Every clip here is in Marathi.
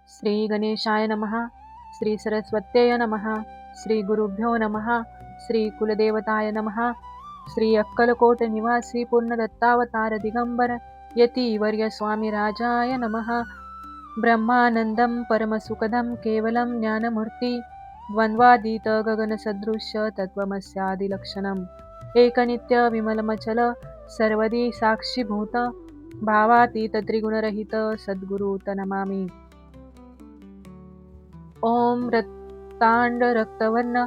श्री गणेशाय नमः. श्री सरस्वत्यै नमः. श्री गुरुभ्यो नमः. श्री कुलदेवताय नमः. श्री अक्कलकोट निवासी पूर्णदत्तावतार दिगंबर यतिवर्य स्वामी राजाय नमः. ब्रह्मानंदं परमसुखदं केवलं ज्ञानमूर्ती द्वंद्वातीत गगनसदृश्य तत्त्वमस्यादिलक्षणम् एकनित्य विमलमचल सर्वदी साक्षीभूत भावातीत त्रिगुणरहित सद्गुरु नमामि. ओम रक्तांड रक्तवर्ण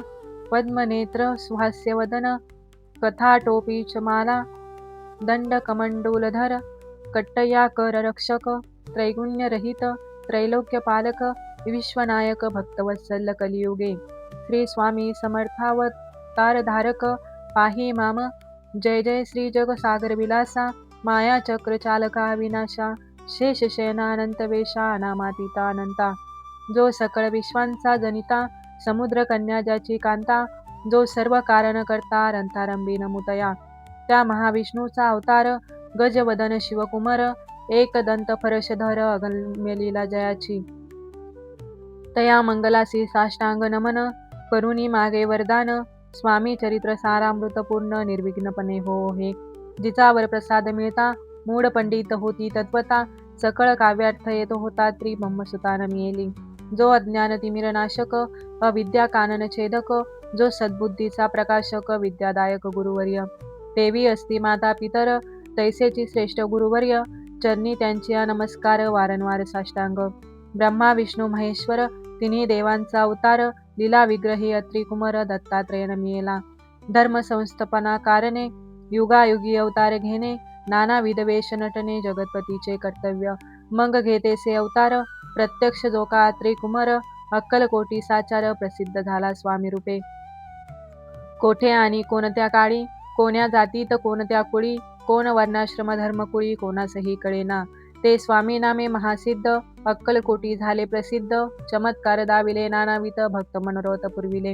पद्मनेत्र सुहास्यवदन कथाटोपी च माला दंडकमंडूलधर कट्टया कर रक्षक त्रैगुण्यरहित त्रैलोक्यपालक विश्वनायक भक्तवत्सल कलियुगे श्री स्वामी समर्थावतारधारक पाही माम. जय जय श्री जगसागर विलासा माया चक्र चालका विनाशा शेषशयनानंत वेशा अनामातीता अनंता. जो सकळ विश्वांचा जनिता समुद्र कन्या ज्याची कांता जो सर्व कारण करता रंतारंबी नमुतया. त्या महाविष्णूचा अवतार गजवदन शिवकुमार एकदंत फरशधर अगम्य लीला जयाची. तया मंगलासी साष्टांग नमन करुणी मागे वरदान स्वामी चरित्र सारामृत पूर्ण निर्विघ्नपणे हो हे. जिचा वरप्रसाद मिळता मूढ पंडित होती तत्वता सकळ काव्यार्थ येत होता त्रिब्रह्मसुता नमियेली. जो अज्ञान तिमिर नाशक अविद्या कानन छेदक जो सद्बुद्धीचा प्रकाशक विद्यादायक गुरुवर्य. देवी असती माता पितर तैसेची श्रेष्ठ गुरुवर्य चरणी त्यांची नमस्कार वारंवार साष्टांग. ब्रह्मा विष्णू महेश्वर तिन्ही देवांचा अवतार लीला विग्रही अत्रिकुमार दत्तात्रय नमियेला. धर्म संस्थपना कारणे युगायुगी अवतार घेणे नानाविध वेश नटने जगतपतीचे कर्तव्य. मग घेतेसे अवतार प्रत्यक्ष जो का त्रिकुमार अक्कलकोटी साचार प्रसिद्ध झाला स्वामी रूपे. कोठे आणि कोणत्या काळी कोण्या जातीत कोणत्या कुळी कोण वर्णाश्रम धर्मकुळी कोणासही कळेना ते स्वामी नामे महासिद्ध अक्कलकोटी झाले प्रसिद्ध. चमत्कार दाविले नानाविध भक्त मनोरथ पुरविले.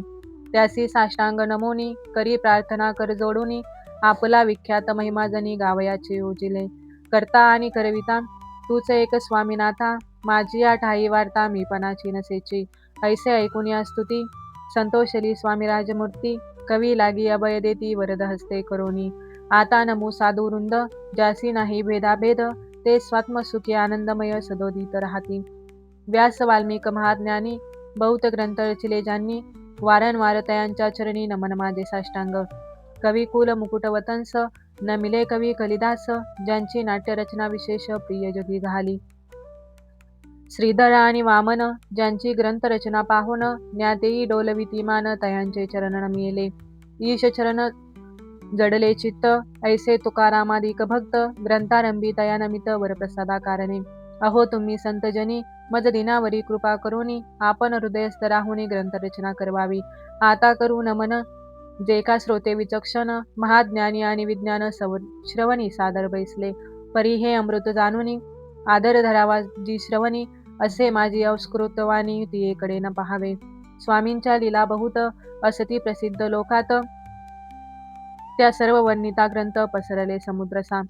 त्यासी साष्टांग नमोनी करी प्रार्थना कर जोडूनी आपला विख्यात महिमाजनी गावयाचे योजिले. करता आणि करविता तूच एक स्वामीनाथा माझी या ठाई वार्ता मी पणाची नसेची. ऐसे ऐकून या स्तुती संतोषली स्वामी राजमूर्ती कवी लागी अभय देती वरद हस्ते करोनी. आता नमो साधू वृंद ज्यासी नाही भेदाभेद ते स्वात्मसुखी आनंदमय सदोदित राहती. व्यास वाल्मिक महाज्ञानी बहुत ग्रंथ रचिले ज्यांनी वारंवार तयांच्या चरणी नमन माझे साष्टांग. कवी कुल मुकुटवतंस न मिले कवी कलिदास ज्यांची नाट्यरचना विशेष प्रिय जगी झाली. श्रीधर आणि वामन ज्यांची ग्रंथरचना पाहून ज्ञातेई डोलविती मान तयांचे चरण नमियेले. ईश चरण जडले चित्त ऐसे तुकारामादिक भक्त ग्रंथारंभी तया नमित वरप्रसादा कारणे. अहो तुम्ही संतजनी मज दिनावरी कृपा करोनी आपण हृदयस्थ राहुनी ग्रंथरचना करवावी. आता करू नमन जे का श्रोते विचक्षण महाज्ञानी आणि विज्ञान श्रवणी सादर बैसले. परी हे अमृत जाणुनी आदर धरावा जी श्रवणी असे माझी औस्कृतवाणी तियेकडे न पहावे. स्वामींच्या लीला बहुत असती प्रसिद्ध लोकात त्या सर्व वर्णिता ग्रंथ पसरले समुद्रसा.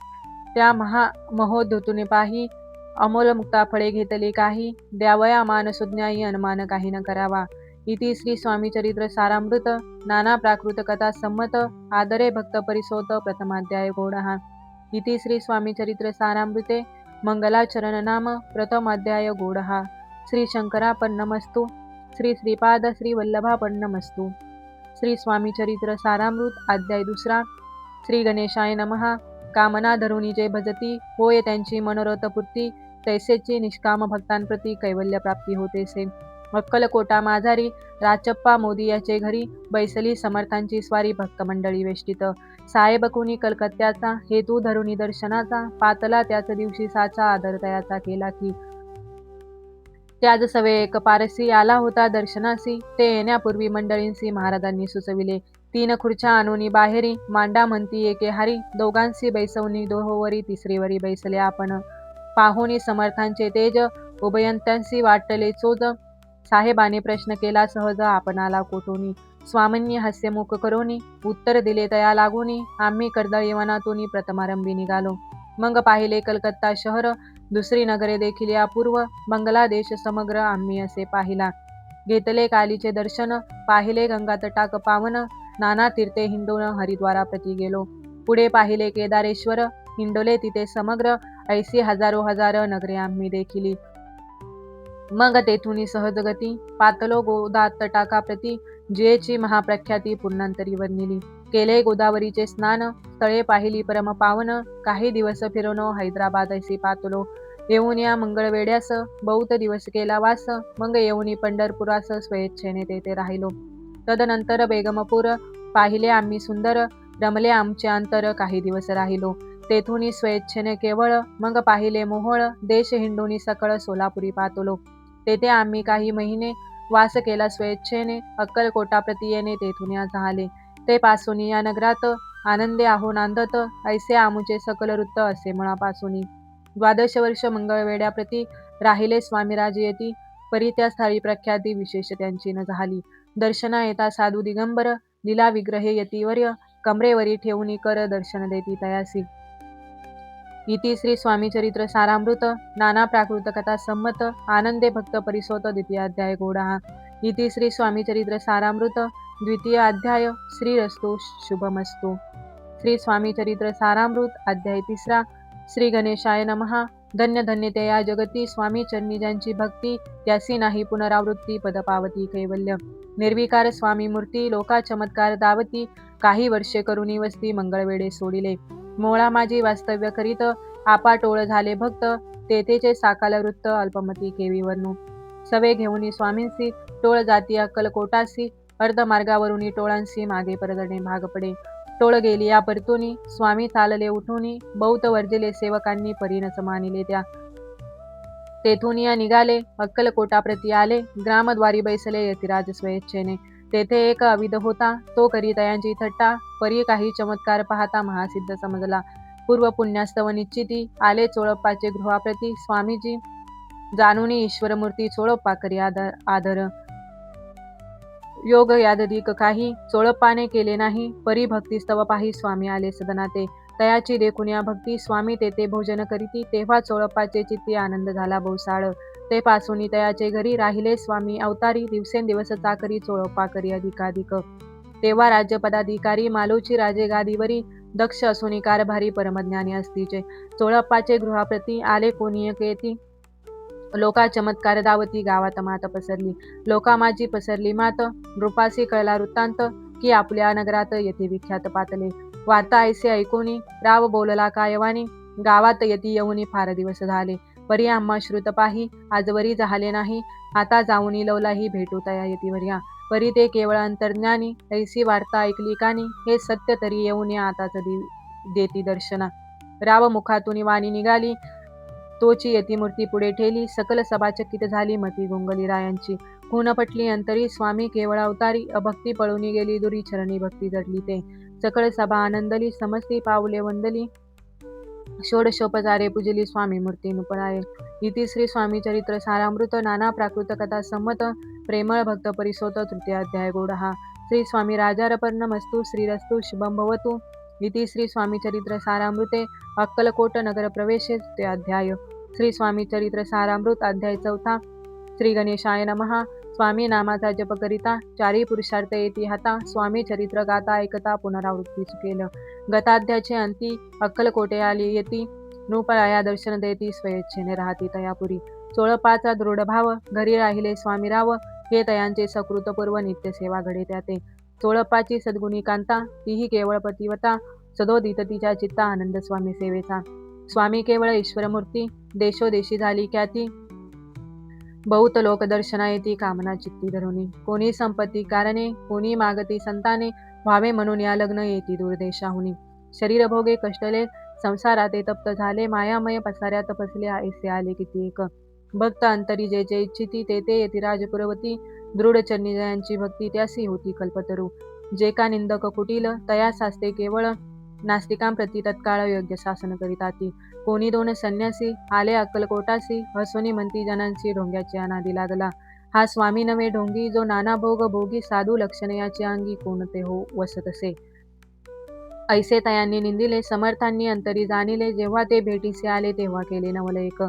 त्या महोद्धतुने पाही अमोल मुक्ता फळे घेतली काही द्यावया मान सुज्ञाई अनुमान काही न करावा. इति श्री स्वामी चरित्र सारामृत नाना प्राकृत कथा संमत आदरे भक्त परिसोत प्रथमाध्याय गोडहा. इति श्री स्वामी चरित्र सारामृते मंगलाचरण नाम प्रथम अध्याय गोडहा. श्री शंकरापन्नमस्तु. श्री श्रीपाद श्री वल्लभापन्नमस्तु. श्री स्वामी चरित्र सारामृत अध्याय दुसरा. श्री गणेशाय नमः. कामना धरुणी जे भजती होय त्यांची मनोरथ पूर्ती तैसेची निष्काम भक्तांप्रती कैवल्य प्राप्ती होतेसे. अक्कलकोटा माझारी राचप्पा मोदी याचे घरी बैसली समर्थांची स्वारी भक्तमंडळी वेष्टित. साहेब कुणी कलकत्त्याचा हेतू धरुणी दर्शनाचा पातला त्याच दिवशी साचा आदर तयाचा केला की. त्याच सवे एक पारसी आला होता दर्शनासी ते येण्यापूर्वी मंडळींसी महाराजांनी सुचविले. 3 खुर्च्या आणूनी बाहेरी मांडा म्हणती एके हारी दोघांसी बैसवणी दोहोवरी तिसरीवरी बैसले आपण. पाहुणी समर्थांचे तेज उभयंत्यांसी वाटले चोज. साहेबाने प्रश्न केला सहज आपणाला कोठोनी. स्वामींनी हास्यमुख करोनी उत्तर दिले तया लागोनी आम्ही कर्दळी वनातून प्रथमारंभी निघालो. मग पाहिले कलकत्ता शहर दुसरी नगरे देखील अपूर्व बंगलादेश समग्र आम्ही असे पाहिला. घेतले कालीचे दर्शन, पाहिले गंगा तटाक पावन, नाना तीर्थे हिंडून हरिद्वारा प्रति गेलो. पुढे पाहिले केदारेश्वर, हिंडोले तिथे समग्र, ऐसी हजारो हजार नगरे आम्ही देखिली. मग तेथून सहजगती पातलो गोदात तटाका प्रति, जियेची महाप्रख्याती पूर्णांतरी वर्णिली. केले गोदावरीचे स्नान, स्थळे पाहिली परम पावन, काही दिवस फिरवणो हैदराबाद ऐसी पातलो. येऊन या मंगळवेड्यास बहुत दिवस केला वास, मग येऊन पंढरपुरास स्वेच्छेने तेथे राहिलो. तदनंतर बेगमपूर पाहिले आम्ही सुंदर, रमले आमचे अंतर काही दिवस राहिलो. तेथून स्वेच्छेने केवळ, मग पाहिले मोहोळ, देश हिंडून सकळ सोलापुरी पातलो. तेथे आम्ही काही महिने वास केला स्वेच्छेने, अक्कलकोटा प्रति येणे तेथून झाले. ते पासून या नगरात आनंदे आहो नांदत, ऐसे आमुचे सकल वृत्त असे मुळापासून. 12 वर्ष मंगळवेढ्या प्रति राहिले स्वामीराज येती, परी त्या स्थळी प्रख्याती विशेष त्यांची न झाली. दर्शना येता साधू दिगंबर, लीला विग्रहे यतिवर्य, कमरेवरी ठेवून कर दर्शन देती तयासी. इति श्री स्वामी चरित्र सारामृत नाना प्राकृत कथा संमत आनंदे भक्त परिसोत द्वितीय अध्याय गोडा. इति श्री स्वामी चरित्र सारामृत द्वितीय अध्याय. श्रीरस्तु शुभमस्तु. श्री स्वामी चरित्र सारामृत अध्याय 3. श्री गणेशाय नमः. धन्य धन्य ते या जगती स्वामी चरणी ज्यांची भक्ती, त्यासी नाही पुनरावृत्ती पद पावती कैवल्य. निर्विकार स्वामी मूर्ती लोका चमत्कार दावती, काही वर्षे करुणी वस्ती मंगळवेढे सोडिले. मोळा माझी वास्तव्य करीत, आपा टोळ झाले भक्त, तेथेचे साकाल वृत्त अल्पमती केवी वर्णू. सवे घेऊन स्वामींसी टोळ जाती अक्कलकोटासी, अर्धमार्गावरून टोळांसी मागे परतणे भाग पडे. टोळ गेली या परतुनी, स्वामी चालले उठूनी, बहुत वर्जले सेवकांनी परीनच मानिले त्या. तेथून या निघाले अक्कलकोटा प्रति आले, ग्रामद्वारी बैसले यतिराज स्वेच्छेने. तेथे एक अविध होता, तो करी तयांची थट्टा, परी काही चमत्कार पाहता महासिद्ध समजला. पूर्व पुण्यास्तव निश्चिती, आले चोळप्पाचे गृहाप्रती स्वामीजी, जाणून ईश्वरमूर्ती चोळप्पा करी आदर. योग यादधिक काही चोळप्पाने केले नाही, परी भक्तिस्तव पाही स्वामी आले सदनाते. तयाची देखून या भक्ती स्वामी तेथे भोजन करीती, तेव्हा चोळप्पाचे चित्ती आनंद झाला बहुसाळ. ते पासून तयाचे घरी राहिले स्वामी अवतारी, दिवसेंदिवस चाकरी चोळप्पा करी अधिकाधिक. तेव्हा राज्यपदाधिकारी मालोची राजे गादीवरी, दक्ष असून कारभारी परमज्ञानी असतीचे. चोळप्पाचे गृहाप्रती आले कोणी येती, लोका चमत्कार दावती गावात मात पसरली. लोका माझी पसरली मात, नृपासी कळला वृत्तांत, की आपल्या नगरात येथे विख्यात पातले. वार्ता ऐसे ऐकूनी राव बोलला कायवानी, गावात येती येऊनी फार दिवस झाले. परी आम्हा श्रुत पाही आजवरी झाले नाही, आता जाऊनी लवलाही भेटू तया यतिवर्या. परी ते केवळ अंतर्ज्ञानी, ऐसी वार्ता ऐकली कानी, हे सत्य तरी येऊन आताच देती दर्शना. राव मुखातून वाणी निघाली, तोची यतिमूर्ती पुढे ठेली, सकल सभा चकित झाली मती गोंगली रायांची. खून पटली अंतरी स्वामी केवळ अवतारी, अभक्ती पळून गेली दुरी चरणी भक्ती जडली ते. सकळ सभा आनंदली समस्ती पाऊले वंदली, षोडशोपचारे पूजली स्वामी मूर्ती नुपळाये. इति श्री स्वामी चरित्र सारामृत नाना प्राकृत कथा संमत प्रेमळ भक्त परिसोत तृतीय अध्याय गोडहा. श्री स्वामी राजार्पणमस्तु. श्रीरस्तु शुभं भवतु. इति श्री स्वामी चरित्र सारामृते अक्कलकोट नगर प्रवेशे तृतीय अध्याय. श्री स्वामी चरित्र सारामृत अध्याय 4. श्री गणेशाय नमः. स्वामी नामाचा जप करिता, चारी पुरुषार्थ येती हाता, स्वामी चरित्र गाता ऐकता पुनरावृत्ती चुकेल. गताध्याचे अंती अक्कलकोटे आली येती, नृपळाया दर्शन देती स्वेच्छेने राहती तयापुरी. चोळप्पाचा दृढ भाव, घरी राहिले स्वामीराव, हे तयांचे सकृतपूर्व नित्य सेवा घडे त्याते. चोळप्पाची सद्गुणी कांता, तीही केवळ पतिवता, सदोदित तिच्या चित्ता आनंद स्वामी सेवेचा. स्वामी केवळ ईश्वरमूर्ती, देशोदेशी झाली ख्याती, बहुत लोक दर्शना येती कामना चित्ती धरुनी. कोणी संपत्ती कारणे, कोणी मागती संताने, व्हावे म्हणून या लग्न येती दूरदेशाहुनी. शरीर भोगे कष्टले, संसारात तप्त झाले, मायामय पसाऱ्यात पसले ऐसे आले किती एक. भक्त अंतरी जे जे इच्छिती ते ते यतिराज पुरवती, दृढ चरणी जयांची भक्ती त्यासी होती कल्पतरू. जे का निंदक कुटील तया सास्ते केवळ, नास्तिकांप्रती तत्काळ योग्य शासन करीताती. कोणी दोन संन्यासी आले अक्कलकोटासी, हसुनी म्हणती जनांची ढोंग्याची अनादी लागला. हा स्वामी नवे ढोंगी, जो नाना भोग भोगी, साधू लक्षण याची अंगी, कोणते हो वसतसे. ऐसे तयांनी निंदिले समर्थांनी अंतरी जाणिले, जेव्हा ते भेटीसे आले तेव्हा केले नवल एक.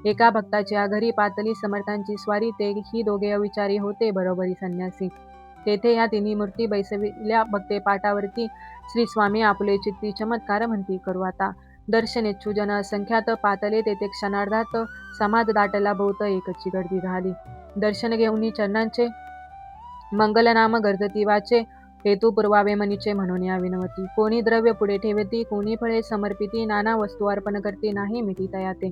एका भक्ताच्या घरी पातली समर्थांची स्वारी, तेही दोघे अविचारी होते बरोबरी संन्यासी. तेथे या तिन्ही मूर्ती बैसविल्या भक्ते पाटावरती, श्री स्वामी आपुले चित्ती चमत्कार म्हणती करू आता. दर्शनेच्छू जन असंख्यात, पातले तेथे क्षणार्धात, समाज दाटला बहुत एकची गर्दी झाली. दर्शन घेऊनी चरणांचे मंगलनाम गर्जती वाचे, हेतू पुरवावे मनीचे म्हणून या विनवती. कोणी द्रव्य पुढे ठेवती, कोणी फळे समर्पिती, नाना वस्तू अर्पण करती नाही मिती तयाते.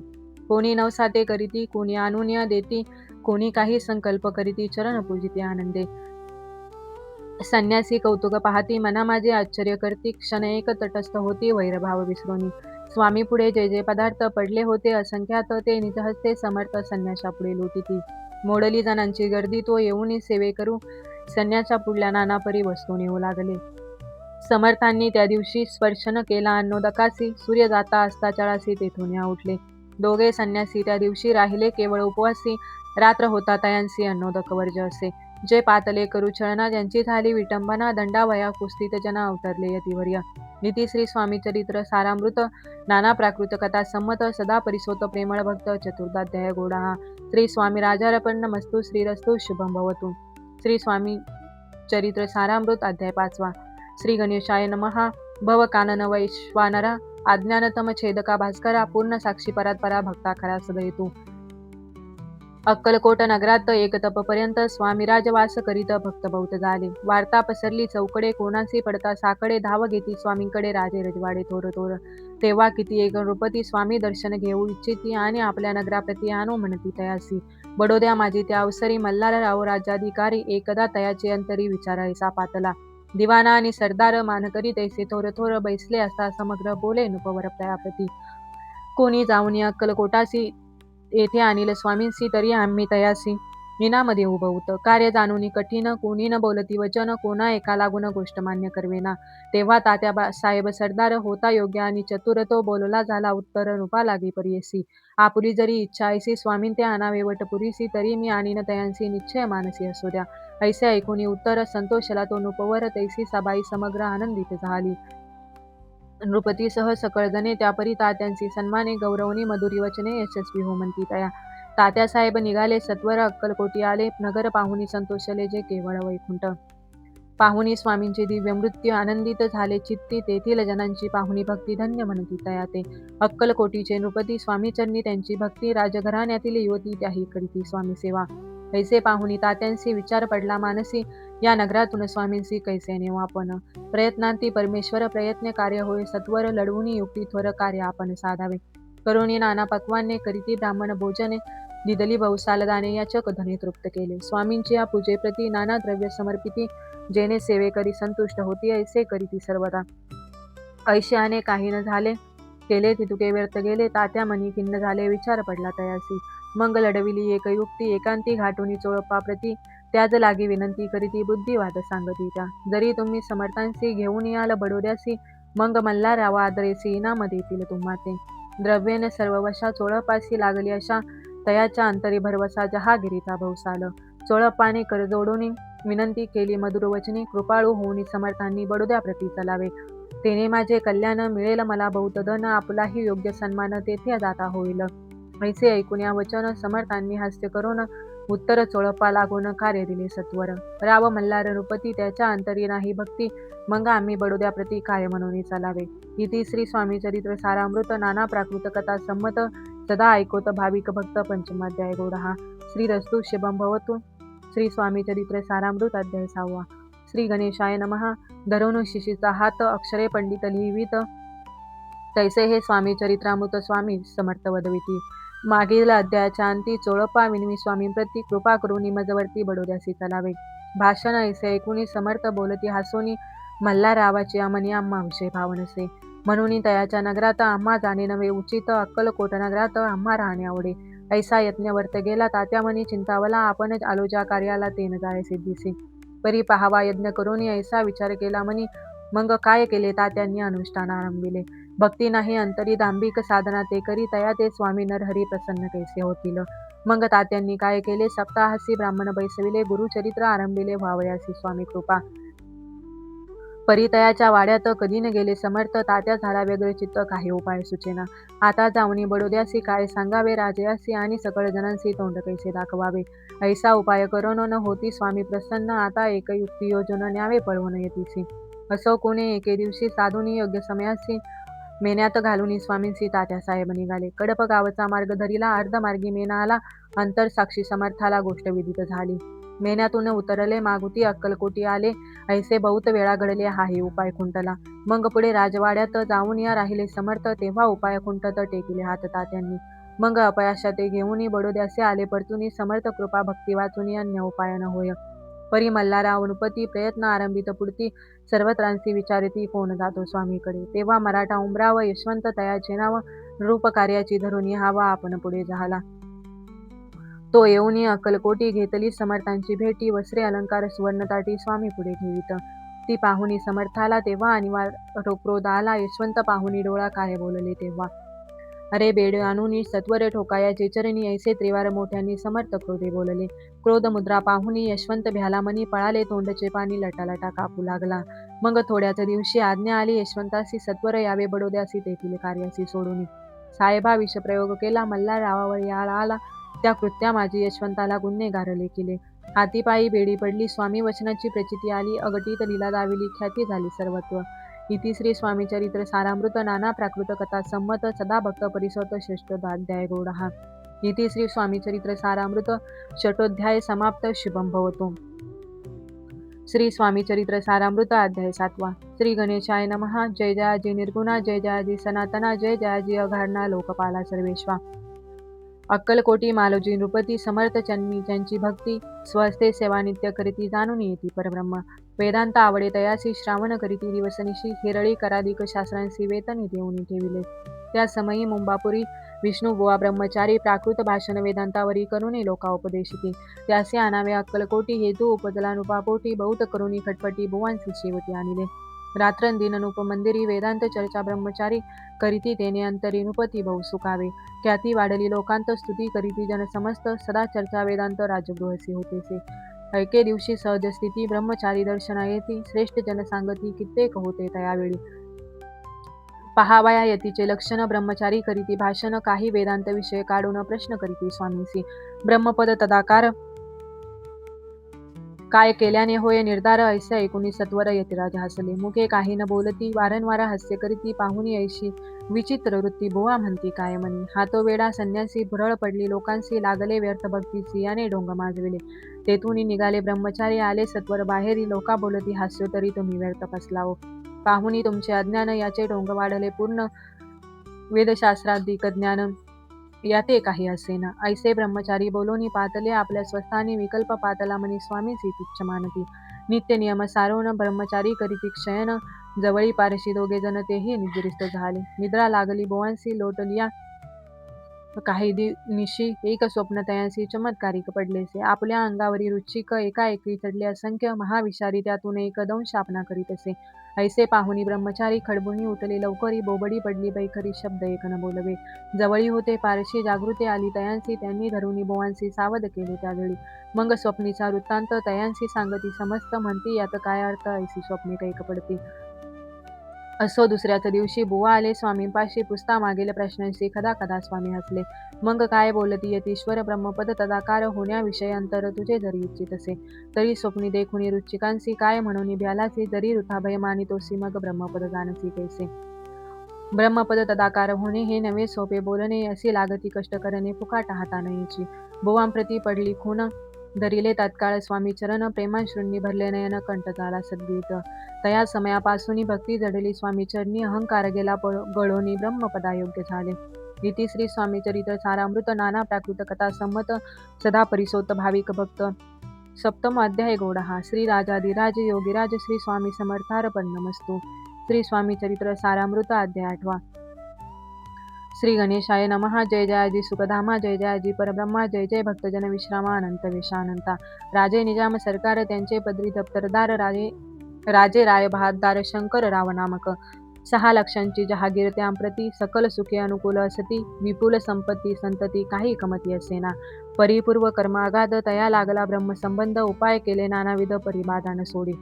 कोणी नवसाते करीती, कोणी आणून देती, कोणी काही संकल्प करीती, चरण पूजिती आनंदे. संन्यासी कौतुक पाहती, मना माझे आश्चर्य करती, क्षण एक तटस्थ होती वैरभाव विसरोनी. स्वामी पुढे जे जे पदार्थ पडले होते असंख्यात, ते निजहस्ते समर्थ संन्यासा पुढे लोटीती. मोडली जणांची गर्दी, तो येऊन सेवे करू संन्यासा पुढल्या नाना परी वस्तू नेऊ लागले. समर्थांनी त्या दिवशी स्पर्शन केला अन्नोदकासी, सूर्य जाता असता चळासी तेथून या उठले. दोघे संन्यासी त्या दिवशी राहिले केवळ उपवासी, रात्र होता तयांसी अन्नोदक वर्ज असे. जे पातले करू छळना, ज्यांची झाली विटंबना, दंडावया कुस्तीत जना अवतरले यतिवर्य. नीती श्री स्वामी चरित्र सारामृत, नाना प्राकृत कथा संमत, सदा परिसोत प्रेमळ भक्त, चतुर्थाध्याय गोडा हा. श्री स्वामी राजार्पण मस्तु, श्रीरस्तु शुभम भवतु. श्री स्वामी चरित्र सारामृत अध्याय 5. श्री गणेशाय नमः. भव कानन वैश्वानरा, अज्ञानतम छेदका भास्करा, पूर्ण साक्षी परात्परा, भक्ता खरा सदयतु. अक्कलकोट नगरात एक तपपर्यंत स्वामी राजवास करीत भक्त बहुत झाले. वार्ता पसरली चौकडे, कोणासी पडता साकडे, धाव घेती स्वामींकडे राजे रजवाडे थोर थोर. तेव्हा किती एक नृपती स्वामी दर्शन घेऊ इच्छिती, आणि आपल्या नगराप्रती आणू म्हणती तयासी. बडोद्या माझी त्या अवसरी, मल्हारराव राज्याधिकारी, एकदा तयाचे अंतरी विचारायचा पातला. दिवाना आणि सरदार मानकरी तैसे थोर थोर, बैसले असता समग्र बोले नुपवर तयाप्रती. कोणी जाऊन अक्कलकोटासी, येथे आणील स्वामींसी, तरी आम्ही तयासी निनामध्ये उभं होतं. कार्य जाणून कठीण, कोणी न बोलती वचन, कोणा एका लागून गोष्ट मान्य करवेना. तेव्हा तात्या साहेब सरदार होता योग्य आणि चतुर, तो बोलला झाला उत्तर नुपा लागी परियसी. आपुली जरी इच्छा ऐसी, स्वामीन ते आणावे वटपुरीसी, तरी मी आणीन तयांसी निश्चय मानसी असू द्या. ऐसे ऐकून उत्तर संतोषला तो नुपवर, तैसी सबाई समग्र आनंदित झाली. नृपतीसह सकळ जणे त्यापरी तात्यांची सन्माने, गौरवणी मधुरी वचने यशस्वी हो म्हणती तया. तात्यासाहेब निघाले सत्वर अक्कलकोटी आले, नगर पाहुणी संतोषले जे केवळ वैकुंठ. पाहुणी स्वामींची दिव्य मृत्यू, आनंदित झाले चित्ती, तेथील जनांची पाहुणी भक्ती धन्य म्हणती तया ते. अक्कलकोटीचे नृपती स्वामीचरणी त्यांची भक्ती, राजघराण्यातील युवती त्याही करीती स्वामी सेवा. ऐसे पाहुणी तात्यांसी विचार पडला मानसी, या नगरातून स्वामींसी कैसे नेऊ आपण. प्रयत्नांती परमेश्वर प्रयत्न कार्य होय सत्वर, लढवून युक्ती थोर कार्य आपण साधावे. करुणी नाना पक्वाने करीती ब्राह्मण भोजने, दिदली बहुसाल दाने याचक धने तृप्त केले. स्वामींची या पूजेप्रती नाना द्रव्य समर्पिती, जेणे सेवे करी संतुष्ट होती ऐसे करीती सर्वदा. ऐशाने काही न झाले, केले तितुके व्यर्थ गेले, तात्या मनी खिन्न झाले, विचार पडला तयासी. मग लढविली एक युक्ती, एकांती घाटुनी चोळपाप्रती, त्याज लागी विनंती करीती बुद्धिवाद सांगती त्या. जरी तुम्ही समर्थांसी घेऊन याल बडोद्यासी, मग मल्हारराव आदरेसी इनाम देतील तुम्हा ते. द्रव्येन सर्व वशा चोळपासी लागली अशा, तयाच्या अंतरी भरवसा जहागिरीचा भौसाल. चोळप्पाने कर जोडून विनंती केली मधुर वचनी, कृपाळू होऊन समर्थांनी बडोद्याप्रती चलावे. तेने माझे कल्याण, मिळेल मला बहुत धन, आपलाही योग्य सन्मान तेथे जाता होईल. ऐसे ऐकून या वचन समर्थांनी हास्य करून, उत्तर चोळप्पा लागून कार्य दिले सत्वर. राव मल्हार नृपती त्याच्या अंतरी नाही भक्ती, मग आम्ही बडोद्याप्रती काय म्हणून चलावे. इति श्री स्वामी चरित्र सारामृत, नाना प्राकृत कथा संमत, सदा ऐकोत भाविक भक्त, पंचमाध्याय गोडा. श्रीरस्तु शुभम भवतु. श्री स्वामी चरित्र सारामृत अध्याय 6. श्री गणेशाय नमः. धरून शिशीचा हात, अक्षरे पंडित लिहिवीत, तैसे हे स्वामी चरित्रामृत स्वामी समर्थ वदविती. मागील अध्यायाच्या अंती चोळप्पा विनवी स्वामींप्रती, कृपा करून मजवर्ती बडोद्यासी चलावे. भाषण ऐसे ऐकून समर्थ बोलती हासोनी, मल्हाररावाची आमनी आम्हा विषय भाव नसे. म्हणून तयाच्या नगरात आम्हा जाणे नवे उचित, अक्कलकोट नगरात आम्हा राहणे आवडे. ऐसा यज्ञ वर्त गेला, तात्या मनी चिंतावला, आपण आलो ज्या कार्याला ते न जाय सिद्धीसी. परी पहावा यज्ञ करून ऐसा विचार केला मनी, मग काय केले तात्यांनी अनुष्ठान आरंभिले. भक्ती नाही अंतरी दांभिक साधना ते करी, तया ते स्वामी नरहरी प्रसन्न कैसे होतील. मग तात्यांनी काय केले, सप्ताहासी ब्राह्मण बैसविले, गुरुचरित्र आरंभिले, व्हावयासी स्वामी कृपा. परितयाच्या वाड्यात कधी न गेले समर्थ, तात्या झाला वेगळे चित्त काही उपाय सुचेना. आता जाऊनी बडोद्यासी काय सांगावे, राजयासी आणि सकळ जणांसी तोंड कैसे दाखवावे. ऐसा उपाय करून न होती स्वामी प्रसन्न, आता एक युक्ती योजून न्यावे पळवून येतीसी. असो कोणे एके दिवशी साधूनी योग्य समयासी मेन्यात घालून स्वामींसी तात्यासाहेब निघाले. कडप गावचा मार्ग धरिला, अर्धमार्गी मेना आला. अंतर साक्षी समर्थाला गोष्ट विदित झाली. मेन्यातून उतरले, मागुती अक्कलकोटी आले. ऐसे बहुत वेळा घडले, हाही उपाय खुंटला. मग पुढे राजवाड्यात जाऊन या राहिले समर्थ, तेव्हा उपाय खुंटत टेकिले हात तात्यांनी. मग अपयशा ते घेऊन बडोद्यासे आले परतुनी, समर्थ कृपा भक्ती वाचून अन्य उपाय न होय. परी मल्हारा अनुपती प्रयत्न आरंभित पुढती, सर्वत्रांसी विचारती कोण जातो स्वामीकडे. तेव्हा मराठा उमराव यशवंत तयाचे नाव, रूप कार्याची धरून हवा आपण पुढे झाला. तो येऊनी अक्कलकोटी घेतली समर्थांची भेटी, वस्त्रे अलंकार सुवर्णताटी स्वामी पुढे ठेवीत. ती पाहुनी समर्थाला तेव्हा अनिवार क्रोध आला. यशवंत पाहुनी डोळा काय बोलले तेव्हा. अरे बेड आणूनी सत्वर ठोकायाचे चरणी, ऐसे त्रिवार मोठ्यांनी समर्थ क्रोधे बोलले. क्रोध मुद्रा पाहुनी यशवंत भ्याला मनी, पळाले तोंडचे पाणी लटालटा कापू लागला. मग थोड्याच दिवशी आज्ञा आली यशवंतासी, सत्वर यावे बडोद्यासी तेथील कार्यासी सोडून. साहेबा विषप्रयोग केला, मल्हाररावावर याळ आला. त्या कृत्या माझी यशवंताला गुन्हेगार लेखिले. हातीपायी बेडी पडली, स्वामी वचनाची प्रचिती आली. अगटीत लीला दाविली, ख्याती झाली सर्वत्व. इति श्री स्वामी चरित्र सारामृत, नाना प्राकृत कथा संमत, सदा भक्त परिसोत, षष्ठोध्याय गौडहा. इति श्री स्वामी चरित्र सारामृत षटोध्याय समाप्त. शुभम भवतु. श्री स्वामी चरित्र सारामृत अध्याय 7. श्री गणेशाय नमः. जय जयाजी निर्गुणा, जय जयाजी सनातना, जय जयाजी अघारणा लोकपाला सर्वेश्वा. अक्कलकोटी मालोजी नृपती समर्थ चन्नी ज्यांची भक्ती, स्वहस्ते सेवा नित्य करीती, जाणून येती परब्रह्म. वेदांत आवडे तयासी, श्रावण करीती दिवसनिशी, हिरळी कराधिक शास्त्रांसी वेतनी देऊनी ठेविले. त्या समयी मुंबापुरी विष्णू बुवा ब्रह्मचारी, प्राकृत भाषण वेदांतावरी करुणी लोका उपदेशिती. त्यासे आणावे अक्कलकोटी, हेतू उपजला नृपापोटी, बहुत करुणी खटपटी बुवांसी शेवटी आणिले. रात्रंदिन नृप मंदिरी, वेदांत चर्चा ब्रह्मचारी, करीती तेने अंतरी नृपती बहु सुखावे. ख्याती वाढली लोकांत, स्तुती करीती जन समस्त, सदा चर्चा वेदांत राजगृहसी होतेसे. ऐके दिवशी सहज स्थिती, ब्रह्मचारी दर्शना येती, श्रेष्ठ जन सांगती कित्येक होते तयावेळी. पहावया यतीचे लक्षण, ब्रह्मचारी करीती भाषण, काही वेदांत विषय काढून प्रश्न करीती स्वामींसी. ब्रह्मपद तदाकार काय केल्याने होय निर्धार, ऐसे ऐकुनी सत्वर यतिराज हसले. मुखे काही न बोलती, वारंवार हास्य करीती, पाहुनी ऐशी विचित्र वृत्ती, बुवा म्हणती काय म्हणी. हातो वेडा संन्यासी, भुरळ पडली लोकांसी, लागले व्यर्थ भक्तीसी, याने ढोंग माजविले. तेथून निघाले ब्रह्मचारी, आले सत्वर बाहेरी, लोका बोलती हास्य तरी तुम्ही व्यर्थ फसलाओ. पाहुनी तुमचे अज्ञान, याचे ढोंग वाढले पूर्ण, वेदशास्त्राधिक ज्ञान याते काही असेना. ऐसे ब्रह्मचारी बोलोनी पातले, आपल्या स्वस्थानी विकल्प पातला मनी स्वामीसी तुच्छ मानती. नित्य नियम सारोन ब्रह्मचारी करीती क्षयन, जवळी पारशी दोघे जण तेही निद्रिस्त झाले. निद्रा लागली बोवांसी, लोटलिया काही निशी, एक स्वप्न तयांसी चमत्कारिक पडलेसे. आपल्या अंगावरी रुचिक एकाएकी चढले असंख्य, महाविषारी त्यातून एक दंश आपणा करीत असे. ऐसे पाहुनी ब्रह्मचारी खडबुनी उठले लवकरी, बोबडी पडली बैखरी, शब्द एक न बोलवे. जवळी होते पारशी, जागृती आली तयांसी, त्यांनी धरुनी बोवांसी सावध केले त्यावेळी. मग स्वप्नीचा वृत्तांत तयांसी सांगती समस्त, म्हणती यात काय अर्थ, ऐसी स्वप्ने कैक पडती. असो दुसऱ्याच दिवशी बुवा आले स्वामींपाशी, पुसता मागील प्रश्नांशी कदा कदा स्वामी हसले. मग काय बोलती यतीश्वर, ब्रह्मपद तदाकार होण्याविषयी अंतर तुझे जरी इच्छित असे, तरी स्वप्नी देखुनी रुचिकांसी, काय म्हणून भ्यालासी, जरी वृथाभय मानितोसी, मग ब्रह्मपद जाणसी कैसे. ब्रह्मपद तदाकार होणे हे नवे सोपे बोलणे, अशी लागती कष्ट करणे फुकाट हातानयची. बुवांप्रती पडली खून, धरिले तात्काळ स्वामी चरण, प्रेमाश्रूंनी भरले नयन, कंठ झाला सद्गीत. तया समयापासून भक्ती जडली स्वामी चरणी, अहंकार गेला गळोनी, ब्रह्मपदायोग्य झाले. इति श्री स्वामी चरित्र सारामृत, नाना प्राकृत कथा संमत, सदा परिसोत भाविक भक्त. सप्तम अध्याय गौडहा. श्री राजाधिराज योगीराज श्री स्वामी समर्थार्पणमस्तु. श्री स्वामी चरित्र सारामृत अध्याय 8. श्री गणेशाय नमः. जय जयाजी सुखधामा, जय जयाजी परब्रह्मा, जय जय भक्तजन विश्रामा, अनंत विषानंता. राजे निजाम सरकार, त्यांचे पदरी दप्तरदार, राजे राय बहाद्दार शंकर राव नामक. 6 लक्षांची जहागीर त्यांप्रती, सकल सुखे अनुकूल असती, विपुल संपत्ती संतती काही कमती असेना. परिपूर्व कर्मागाध तया लागला ब्रह्मसंबंध, उपाय केले नानाविध परिबाधान सोडी.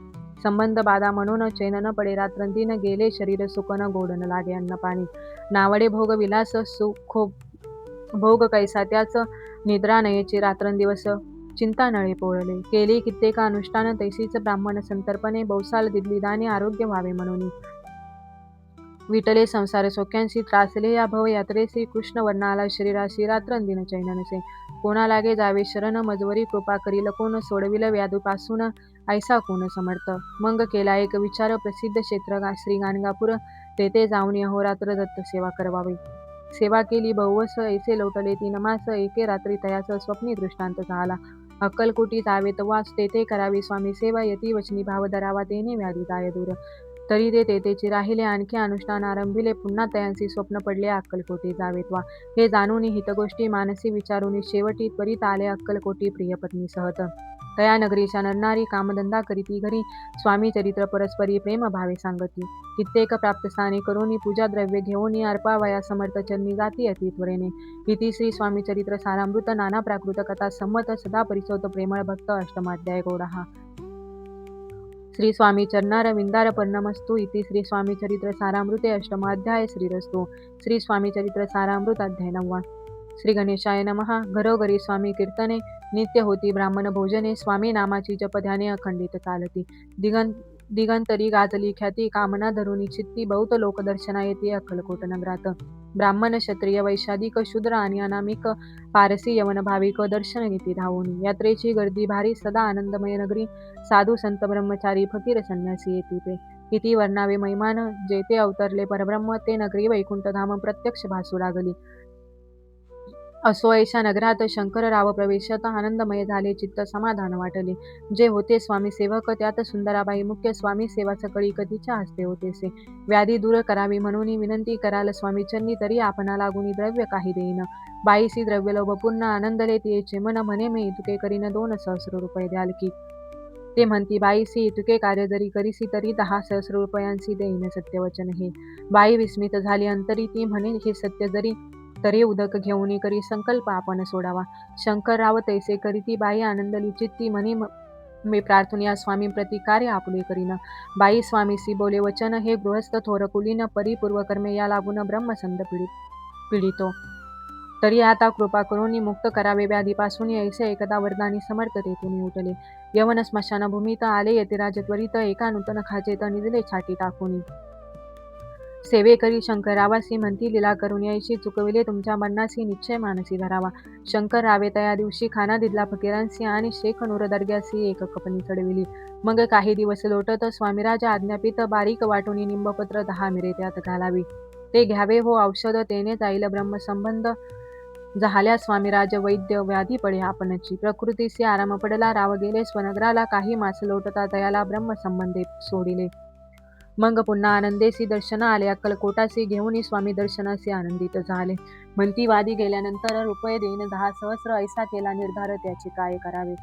संबंध बाधा म्हणून चैन न पडे रात्रंदिन गेले शरीर सुख न गोड न लागे अन्न पाणी नावडे भोग विलास सुखो भोग कैसा त्याच निद्रा नयेची रात्रंदिवस चिंता नळे पोळले केली कित्येक अनुष्ठान तैसीच ब्राह्मण संतर्पणे बहुसाल दिली दाने आरोग्य व्हावे म्हणून विटले संसार सौख्यांशी त्रासले या भव यात्रेसी कृष्ण वर्णाला शरीराशी रात्रंदिन चैन नसे कोणा लागे जावे शरण मजवरी कृपा करील कोण सोडविल व्याधूपासून ऐसा कोण समर्थ मंग केला एक विचार प्रसिद्ध क्षेत्र श्री गाणगापूर तेथे जाऊन अहोरात्र दत्त सेवा करवावी सेवा केली बहुवस ऐसे लोटले 3 मास एके रात्री तयास स्वप्नी दृष्टांत झाला अक्कलकोटी जावे तवास तेथे करावी स्वामी सेवा यती वचनी भाव धरावा तेने व्याधी जाय दूर तरी ते तेथेची राहिले आणखी अनुष्ठान आरंभिले पुन्हा तयांसी स्वप्न पडले अक्कलकोटी जावेत वा हे जाणून हितगोष्टी मानसी विचारून शेवटी त्वरित आले अक्कलकोटी प्रियपत्नी सहत तया नगरीच्या नरनारी कामधंदा करीती घरी स्वामी चरित्र परस्परी प्रेम भावे सांगती कित्येक प्राप्तस्थानी करोनी पूजा द्रव्य घेऊनी अर्पावया समर्थ चरणी जाती अति त्वरेने इति श्री स्वामी चरित्र सारामृत नाना प्राकृत कथा संमत सदा परिसोत प्रेमळ भक्त अष्टमाध्याय गौडहा श्री स्वामी चरणार विंदार पर्णमस्तु इति श्री स्वामी चरित्र सारामृते अष्टमाध्याय श्रीरस्तु श्री स्वामी चरित्र सारामृत अध्याय 9 श्री गणेशाय नमः घरोघरी स्वामी कीर्तने नित्य होती ब्राह्मण भोजने स्वामी नामाची जपध्याने अखंडित चालती दिगंतरी गाजली ख्याती कामना धरुनी चित्ती बहुत लोक दर्शना येते अक्कलकोट नगरात ब्राह्मण क्षत्रिय वैशाधिक शूद्र आणि अनामिक पारसी यवन भाविक दर्शन घेती धावून यात्रेची गर्दी भारी सदा आनंदमय नगरी साधू संत ब्रह्मचारी फकीर संन्यासी येती ते किती वर्णावे महिमान जेथे अवतरले परब्रह्म ते नगरी वैकुंठधाम प्रत्यक्ष भासू लागली असो ऐशा नगरात शंकरराव प्रवेशत आनंदमय झाले चित्त समाधान वाटले जे होते स्वामी सेवक त्यात सुंदराबाई मुख्य स्वामी सेवा सकळी कधीच्या हस्ते होतेसे व्याधी दूर करावी म्हणून विनंती कराल स्वामीचरणी तरी आपणा लागुनी द्रव्य काही देईन बाईसी द्रव्य लोभ पूर्ण आनंदले तिचे मन म्हणे मी इतुके करीन 2 सहस्र रुपये द्याल की ते म्हणती बाईसी इतुके कार्य जरी करीसी तरी 10 सहस्र रुपयांसी देईन सत्यवचन हे बाई विस्मित झाली अंतरी ती म्हणे हे सत्य जरी तरी उदक घेऊन करी संकल्प आपण सोडावा शंकरराव तैसे करीती बाई आनंदली चित्ती म्हणे मी प्रार्थना स्वामी प्रति कार्य आपुले करीन बाई स्वामीसी बोले वचन हे गृहस्थ थोर कुलीन परिपूर्व कर्मे या लागून ब्रह्मसंद पीडितो तरी आता कृपा करून मुक्त करावे व्याधीपासून ऐसे एकदा वरदानी समर्थ तेथून उठले यवन स्मशानभूमीत आले यतिराज त्वरित एका नूतन खाचेत निजले छाती टाकून सेवेकरी शंकररावासी म्हणती लीला करून यायची चुकविले तुमच्या मरणासी निश्चय मानसी धरावा शंकर रावे त्या दिवशी खाना दिदला फकीरांसी आणि शेख नूर दर्ग्यासी एक कपनी चढविली मग काही दिवस लोटत स्वामीराजा आज्ञापित बारीक वाटून निंबपत्र 10 मिरे त्यात घालावी ते घ्यावे हो औषध तेने जाईल ब्रह्मसंबंध झाल्या स्वामीराज वैद्य व्याधी पडे आपणची प्रकृतीसी आराम पडला राव गेले स्वनगराला काही मास लोटता तयाला ब्रह्मसंबंधे सोडिले मग पुन्हा आनंदेसी दर्शन आले अक्कलकोटासी घेऊन स्वामी दर्शनासी आनंदित झाले म्हणती वादी गेल्यानंतर रुपये देईन 10 सहस्र ऐसा केला निर्धार त्याचे काय करावे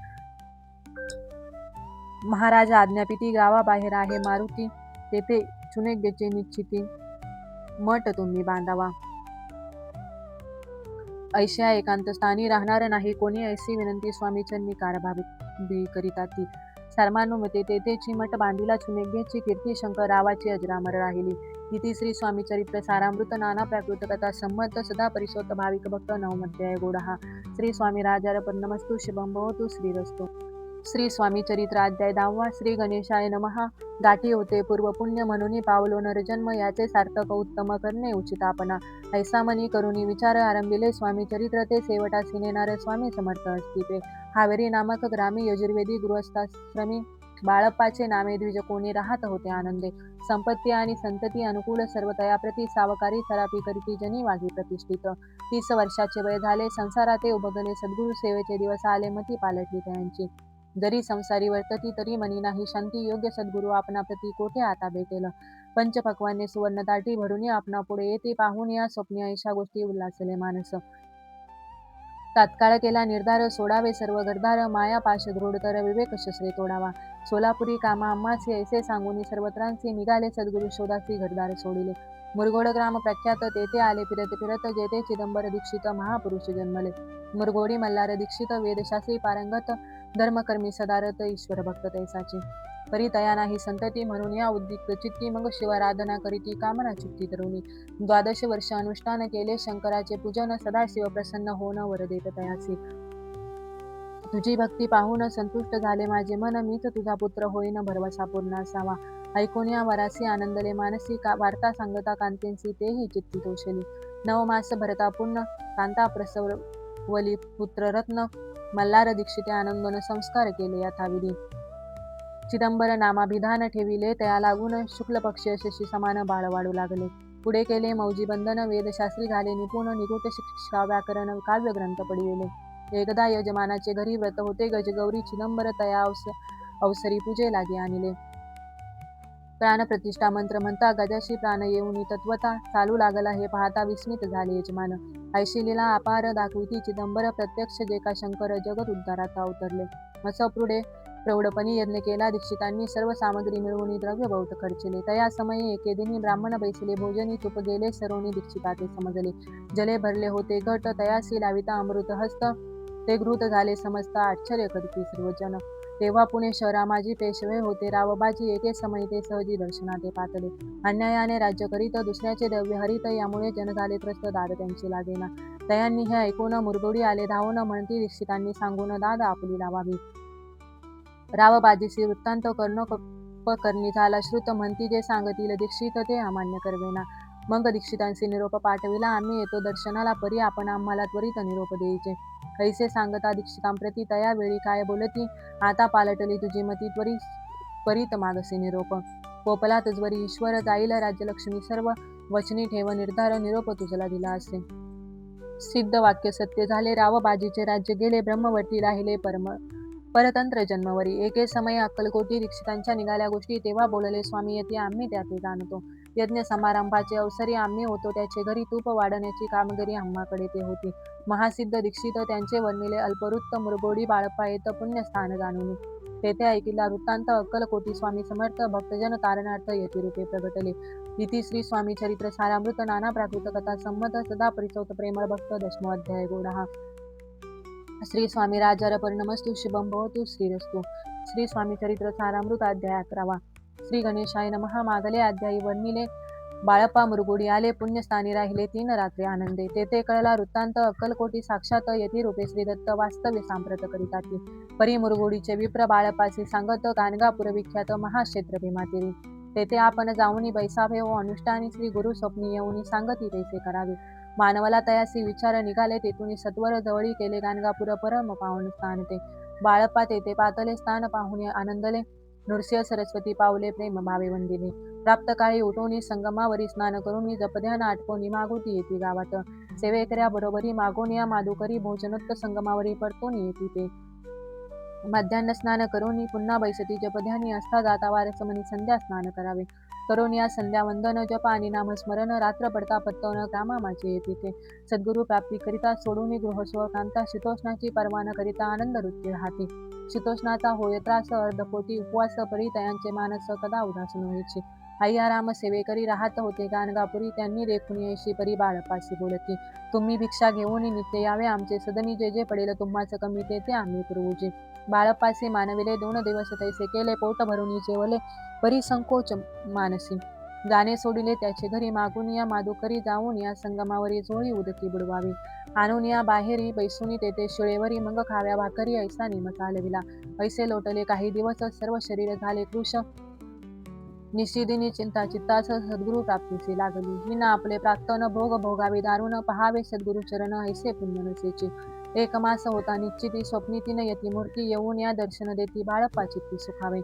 महाराजा आज्ञापिती गावाबाहेर आहे मारुती तेथे चुनेग्यचे निश्चिती मठ तुम्ही बांधावा ऐशा एकांत स्थानी राहणार नाही कोणी ऐसी विनंती स्वामीचरणी कारभावी करीता ती सर्वानुमते तेथेची मठ बांधिला चुनेग्याची कीर्ती शंकररावाची अजरामर राहिली इति श्री स्वामी चरित्र सारामृत नाना प्राकृत कथा संमत सदा परिसोत भाविक भक्त 9 अध्याय गौडहा श्री स्वामी राजार पर्णमस्तु शुभम भवतु श्रीरस्तु श्री स्वामी चरित्र अध्याय 10 श्री गणेशाय नमः गाठी होते पूर्व पुण्य म्हणून पावलो नरजन्म याचे सार्थक उत्तम करणे उचितापणा ऐसा मनी करुणी विचार आरंभिले स्वामी चरित्र ते सेवटासी नेणारे स्वामी समर्थ असती हावेरी नामक ग्रामी यजुर्वेदी गृहस्थाश्रमी बाळप्पाचे नामे द्विज कोणी राहत होते आनंदे संपत्ती आणि संतती अनुकूल सर्वतया प्रति सावकारी सरापी करीती जनी वागी प्रतिष्ठित 30 वर्षाचे वय झाले संसारात ते उभगले सद्गुरु सेवेचे दिवस आले मती पालटली त्यांची जरी संसारी वर्तती तरी मनी नाही शांती योग्य सद्गुरु आपणा प्रति कोठे आता भेटेल पंचपक्वाने सुवर्ण ताटी भरून आपणा पुढे येते पाहून या स्वप्नी ऐशा गोष्टी उल्हासले मानस तात्काळ केला निर्धार सोडावे सर्व गरधार माया पाश दृढ तर विवेक शस्त्रे तोडावा सोलापुरी कामा अम्मासी ऐसे सांगून सर्वत्रांसी निघाले सद्गुरु शोधासी घरदार सोडिले मुरगोड ग्राम प्रख्यात तेथे आले फिरत फिरत जेथे चिदंबर दीक्षित महापुरुष जन्मले मुरगोडी मल्हार दीक्षित वेदशास्त्री पारंगत धर्मकर्मी सदारत ईश्वर भक्त तैसाचे परी तया नाही संतती म्हणून या उद्युक्त चित्ती मग शिवाराधना करीती कामना चित्ती तरुणी 12 वर्ष अनुष्ठान केले शंकराचे पूजन सदाशिव प्रसन्न होणं वर देत तयासी तुझी भक्ती पाहून संतुष्ट झाले माझे मन मीच तुझा पुत्र होईन भरवसा पूर्ण असावा ऐकून या वरासी आनंदले मानसी वार्ता सांगता कांतींसी तेही चित्ती तोषली नवमास भरता पुण्य कांता प्रसवली पुत्ररत्न मल्हार दीक्षिते आनंदन संस्कार केले यथाविधी चिदंबर नामाभिधान ठेविले तया लागून शुक्ल पक्ष यशस्वी समान बाळ वाढू लागले पुढे केले मौजी बंधन वेदशास्त्री झाले निपुण निगूट शिक्षा व्याकरण काव्य ग्रंथ पडिले एकदा यजमानाचे घरी व्रत होते गजगौरी चिदंबर तया अवसरी पूजे लागे आणले प्राणप्रतिष्ठा मंत्र म्हणता गजाशी प्राण येऊनी तत्वता चालू लागला हे पाहता विस्मित झाले यजमान ऐशिलीला अपार दाखविती चिदंबर प्रत्यक्ष जे का शंकर जगत उद्धारात अवतरले मसपुढे प्रौढपणी यज्ञ केला दीक्षितांनी सर्व सामग्री मिळवून द्रव्य बहुत खर्चले तया समयी एके दिनी ब्राह्मण बैसले भोजनी तुप गेले सरोनी दीक्षिताते समजले जले भरले होते घट तयासी लाविता अमृत हस्त ते घृत झाले समजता आश्चर्य करती सर्वजन तेव्हा पुणे शहरामाजी पेशवे होते रावबाजी एके समयी ते सहजी दर्शनाते पातले अन्यायाने राज्य करीत दुसऱ्याचे द्रव्य हरित यामुळे जन झाले त्रस्त दाद त्यांची लागेना तयांनी हे ऐकून मुरगोडी आले धावून म्हणती दीक्षितांनी सांगून दाद आपुली लावावी रावबाजीसी वृत्तांत करणी झाला श्रुत म्हणती जे सांगतील दीक्षित ते अमान्य करवेना मग दीक्षितांशी निरोप पाठविला आम्ही येतो दर्शनाला परी आपण आम्हाला त्वरित निरोप द्यायचे कैसे सांगता दीक्षितांप्रती तया वेळी काय बोलती आता पालटली तुझी मती त्वरित मागसे निरोप पोपला तुझवरी ईश्वर जाईल राज्यलक्ष्मी सर्व वचनी ठेव निर्धार निरोप तुझला दिला असे सिद्ध वाक्य सत्य झाले रावबाजीचे राज्य गेले ब्रह्मवती राहिले परतंत्र जन्मवरी एके समय अक्कलकोटी दीक्षितांच्या निघाल्या गोष्टी तेव्हा बोलले स्वामी येते आम्ही त्याते जाणतो यज्ञ समारंभाचे अवसरी आम्ही होतो त्याचे घरी तूप वाढण्याची कामगिरी आम्हाकडे ते होती महासिद्ध दीक्षित त्यांचे वर्णिले अल्पवृत्त मुरगोडी बाळप्पा येत पुण्यस्थान जाणून तेथे ऐकिला वृत्तांत अक्कलकोटी स्वामी समर्थ भक्तजन तारणार्थ यतिरूपे प्रगटले इति श्री स्वामी चरित्र सारामृत नाना प्राकृत कथा संमत सदा परिचौत प्रेमळ भक्त दशमोऽध्याय गोडा श्री स्वामी राजारपर नमस्तु शुभम भवतु श्रीरस्तु श्री स्वामी चरित्र सारामृत अध्याय 11 श्री गणेशाय नमः मागले अध्यायी वर्णिले बाळप्पा मुरगोडी आले पुण्यस्थानी राहिले 3 रात्री आनंदे तेथे कळला वृत्तांत अक्कलकोटी साक्षात यतिरूपे श्रीदत्त वास्तव्य सांप्रत करीताती परी मुरगोडीचे विप्र बाळप्पासी सांगत गाणगापूर विख्यात महाक्षेत्र भीमातिरी तेथे आपण जाऊनी बैसावे व अनुष्ठानी श्री गुरु स्वप्नी येऊनी सांगती तैसे करावे मानवाला तयासी विचार निघाले तेथून सत्वर जवळी केले गाणगापूर परम पावन स्थान ते बाळप्पा तेथे पातले स्थान पाहुणे आनंदले नृसिंह सरस्वती पावले प्रेम भावे वंदिले प्राप्त काळी उठवणी संगमावरी स्नान करून जपध्यान आटपोनी मागोती येती गावात सेवेकऱ्या बरोबरी मागोनिया माधुकरी भोजनोत्त संगमावरी परतोनी येती ते मध्यान्ह स्नान करून पुन्हा बैसती जपध्यानी असता जाता वारसमनी संध्या स्नान करावे करून या संध्या वंदन जप आणि नामस्मरण रात्र पडता पत्तवण कामा माझे येते ते सद्गुरु प्राप्ती करिता सोडून गृहस्व कांता शीतोष्णाची परवाना करिता आनंद वृत्ती राहते शीतोष्णाचा होय त्रास अर्धपोटी उपवास परी तयांचे मानस कदा उदास व्हायचे आई आराम सेवेकरी राहत होते गाणगापुरी त्यांनी देखून येशी परी बाळप्पाशी बोलती तुम्ही भिक्षा घेऊन नित्य यावे आमचे सदनी जे जे पडेल तुम्हाच कमी ते आम्ही पुरवूजे बाळप्पासी मानविले 2 दिवस तैसे केले पोट भरून जेवले परी संकोच मानसी जाणे सोडिले त्याचे घरी मागून या माधुकरी जाऊन या संगमावरी जोळी उदकी बुडवावी आणून या बाहेरी बैसून तेथे शिळेवरी मग खाव्या भाकरी ऐसा निम चालविला ऐसे लोटले काही दिवस सर्व शरीर झाले कृश निशिदिनी चिंता चित्तास सद्गुरु प्राप्तीसी लागली विना आपले प्राक्तन भोग भोगावे दारुण पहावे सद्गुरु चरण ऐसे पुण्य नसेची 1 मास होता निश्चिती स्वप्नीतीन यती मूर्ती येऊन या दर्शन देती बाळप्पा चित्ती सुखावे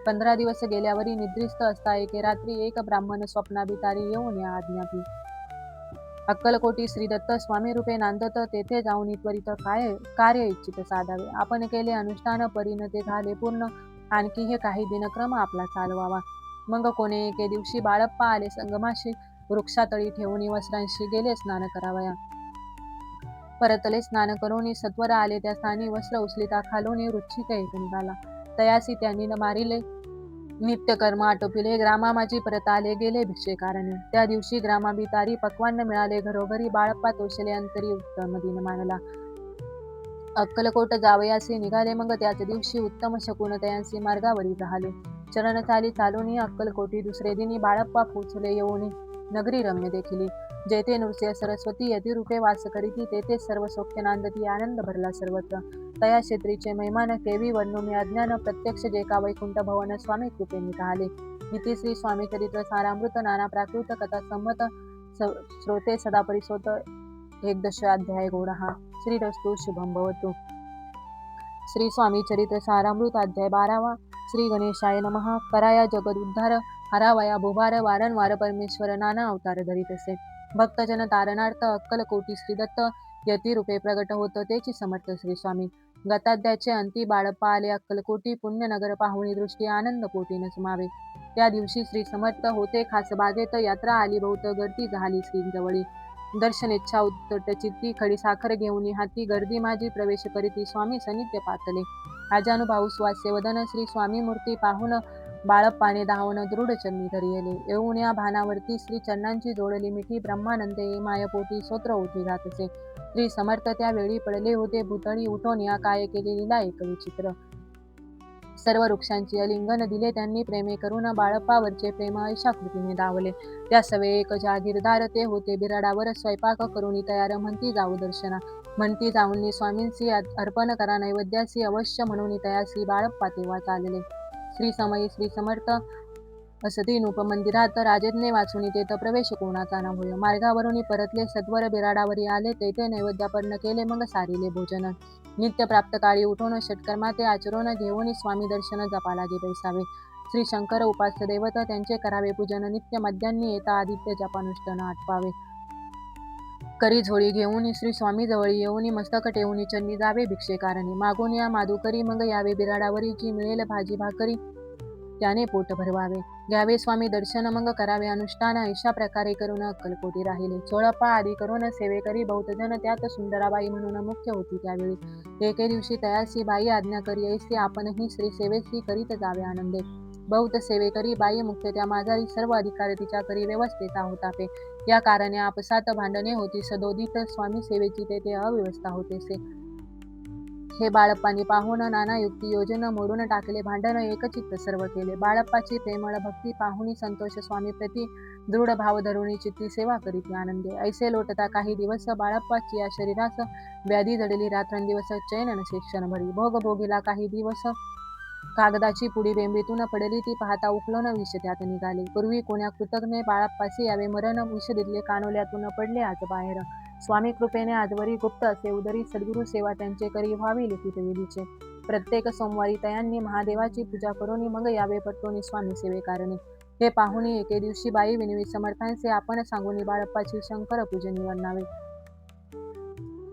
15 दिवस गेल्यावरी निद्रिस्त असता एके रात्री एक ब्राह्मण स्वप्नाभितारी येऊन या आज्ञापी अक्कलकोटी श्रीदत्त स्वामी रूपे नांदत तेथे जाऊन त्वरित कार्य इच्छित साधावे आपण केले अनुष्ठान परीन ते झाले पूर्ण आणखी हे काही दिनक्रम आपला चालवावा मग कोणे एके दिवशी बाळप्पा आले संगमाशी वृक्षातळी ठेवून वस्त्रांशी गेले स्नान करावया परतले स्नान करून सत्वर आले त्या स्थानी वस्त्र उचलिता खालून वृच्छिक एक निघाला तयासी त्यांनी न मारिले नित्यकर्म आटोपिले ग्रामामाजी परत आले गेले भिक्षेकारणे त्या दिवशी ग्रामाभितारी पक्वान्न मिळाले घरोघरी बाळप्पा तोषले अंतरी उत्तम दिन मानला अक्कलकोट जावयासी निघाले. मग त्याच दिवशी उत्तम शकून तयांसी मार्गावरी राहिले. चरण चाली चालूनी अक्कलकोटी दुसरे दिनी बाळप्पा पोचले येऊनी नगरी रम्य देखिली. जेथे नृसिंह सरस्वती यती रूपे वास करीती तेथे सर्व सौख्य नांदती आनंद भरला सर्वत्र. तया क्षेत्रीचे महिमान केवी वर्णू मी अज्ञान प्रत्यक्ष जे का वैकुंठ भवन स्वामी कृपेने पाहले. इति श्री स्वामी चरित्र सारामृत नाना प्राकृत कथा संमत श्रोते सदा परिसोत 11 अध्याय गोडहा. श्रीरस्तु शुभम भवतु. श्री स्वामी चरित्र सारामृत अध्याय 12वा. श्री गणेशाय नमः. कराया जगद उद्धार हरावया भुभार वारंवार परमेश्वर नाना अवतार धरीतसे. भक्तजन तारणार्थ अक्कलकोटी श्री दत्त यती रूपे प्रगट होत तेची समर्थ श्री स्वामी. गताध्याचे अंती बाळप्पा आले अक्कलकोटी पुण्यनगर पाहुणी दृष्टी आनंद पोटी न समावे. त्या दिवशी श्री समर्थ होते खास बागेत यात्रा आली बहुत गर्दी झाली श्री जवळी. दर्शनेच्छा उत्तट चित्ती खडी साखर घेऊन हाती गर्दी माझी प्रवेश करीती स्वामी सनिध्य पातले. आजानुभाऊ स्वास्य वदन श्री स्वामी मूर्ती पाहून बाळप्पाने धावून दृढ चरणी धरिले. येऊन या भानावरती श्री चरणांची जोडली मिठी ब्रह्मानंदे मायपोटी स्तोत्र ओठी घातसे. श्री समर्थ त्यावेळी पडले होते भूतळी उठून या काय केले लीला एक विचित्र. सर्व वृक्षांची अलिंगन दिले त्यांनी प्रेमे करून बाळप्पावरचे प्रेम अशा कृतीने दावले. त्या सवे एक जागीरदार ते होते बिराडावर स्वयंपाक करून तयार म्हणती जाऊ दर्शना. म्हणती जाऊन स्वामींसी अर्पण करा नैवेद्यासी अवश्य म्हणून तयासी बाळप्पा तेव्हा चालले. श्री समयी श्री समर्थ असती नूपमंदिरात राजज्ञे वाचून तेथ प्रवेश कोणाचा न होय. मार्गावरून परतले सत्वर बिराडावरी आले तेथे नैवेद्यापर्ण केले मग सारिले भोजन. नित्य प्राप्त काळी उठून षटकर्मा ते आचरून घेऊन स्वामी दर्शन जपा लागे बैसावे. श्री शंकर उपास्य दैवत त्यांचे करावे पूजन नित्य मध्यान्नी येता आदित्य जपानुष्ठन आटपावे. करी झोळी घेऊन श्री स्वामी जवळी येऊन मस्तक ठेवून चन्नी जावे भिक्षेकारणी. मागून या माधुकरी मग यावे बिराडावरी जी मिळेल भाजी भाकरी त्याने पोट भरवावे. घ्यावे स्वामी दर्शन मग करावे अनुष्ठान अशा प्रकारे करून अक्कलकोटी राहिले. चोळप्पा आदी करून सेवेकरी बहुतजन त्यात सुंदराबाई म्हणून मुख्य होती त्यावेळी. एके दिवशी तयासी बाई आज्ञा करी ऐसी आपणही श्री सेवेसी करीत जावे आनंदे. बहुत सेवेकरी बाई मुख्य त्या माझारी सर्व अधिकार तिच्या करी व्यवस्थेचा होतापे. या कारणे आपसात भांडणे होती सदोदित स्वामी सेवेची तेथे अव्यवस्था होतेसे. हे बाळप्पांनी पाहून नाना युक्ती योजन मोडून टाकले भांडण एकचित्त सर्व केले. बाळप्पाची प्रेमळ भक्ती पाहुणी संतोष स्वामी प्रती दृढ भाव धरुणी चित्ती सेवा करीती आनंदे. ऐसे लोटता काही दिवस बाळप्पाची या शरीरास व्याधी जडली रात्रंदिवस चैन नसे क्षणभरी. भोग भोगीला काही दिवस कागदाची पुडी बेंबीतून पडली ती पाहता उकलून विष त्यात निघाले. पूर्वी कोण्या कृतज्ञ बाळप्पासी यावे मरण विष दिले कानोल्यातून पडले आज बाहेर. स्वामी कृपेने आजवरी गुप्त असे उदरी सद्गुरु सेवा त्यांचे करी व्हावी लिखित विधीचे. प्रत्येक सोमवारी तयांनी महादेवाची पूजा करून मग यावे पटोनी स्वामी सेवेकारणे. हे पाहुणी एके दिवशी बाई विनवी समर्थांचे आपण सांगून बाळप्पाची शंकर पूजनी वर्णावे.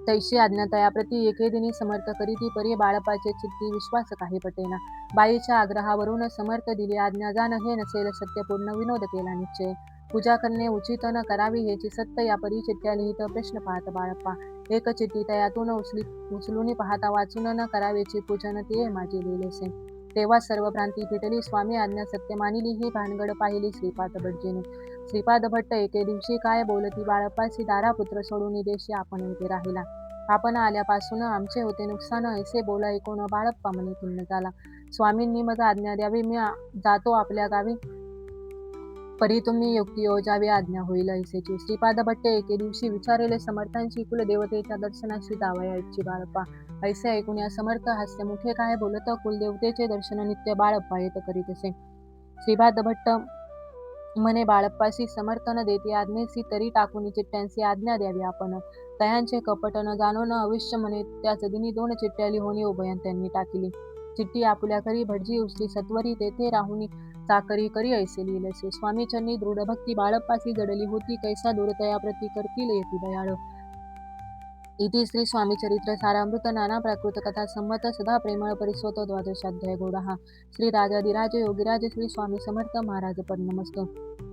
तैशी आज्ञा तयाप्रती एके दिनी समर्थ करीती परी बाळप्पाचे चित्ती विश्वास काही पटेना. बाईच्या आग्रहावरून समर्थ दिली आज्ञा जाण हे नसेल सत्यपूर्ण विनोद केला निश्चय. पूजा करणे उचित न करावी हेची सत्य या परी चिठ्ठ्या लिहित प्रश्न पाहत बाळप्पा. एक चिठ्ठी तयातून उचलून पाहता वाचून न करावेची पूजन ते माझे लिहिलेसे. तेव्हा सर्व भ्रांती फिटली स्वामी आज्ञा सत्य मानिली ही भानगड पाहिली श्रीपाद भटजीने. श्रीपाद भट्ट एके दिवशी काय बोलती बाळप्पासी दारापुत्र सोडून देशी आपण येथे राहिला. आपण आल्यापासून आमचे होते नुकसान ऐसे बोला ऐकून बाळप्पा मने खिन्न झाला. स्वामींनी मग आज्ञा द्यावी मी जातो आपल्या गावी परी तुम्ही युक्ती योजावी आज्ञा होईल ऐसेची. श्रीपाद भट्टे एके दिवशी विचारले समर्थांची कुलदेवतेच्या दर्शनाची जावयाची बाळप्पा. ऐसे ऐकून या समर्थ हास्यमुखे काय बोलत कुलदेवतेचे दर्शन नित्य बाळप्पा येत करीतसे. श्रीपाद भट्ट म्हणे बाळप्पासी समर्थन देते आज्ञेसी तरी टाकून चिठ्ठ्यांची आज्ञा द्यावी आपण. तयांचे कपट न जाणून अवश्य म्हणे त्याच दिनी 2 चिठ्ठ्या लिहून उभयान त्यांनी टाकली. चिठ्ठी आपुल्या करी भटजी उचली सत्वरी तेथे राहुनी चाकरी करी ऐसे लिहिलेसे. स्वामीचरणी दृढ भक्ती बाळप्पासी जडली होती कैसा दूरतया प्रती करतील येती दयाळ. इति श्री स्वामी चरित्र सारामृत नाना प्राकृत कथा संमत सदा प्रेमळ परिसोत 12 अध्याय गोडहा. श्री राजाधिराज योगीराज श्री स्वामी समर्थ महाराज पद्ममस्तु.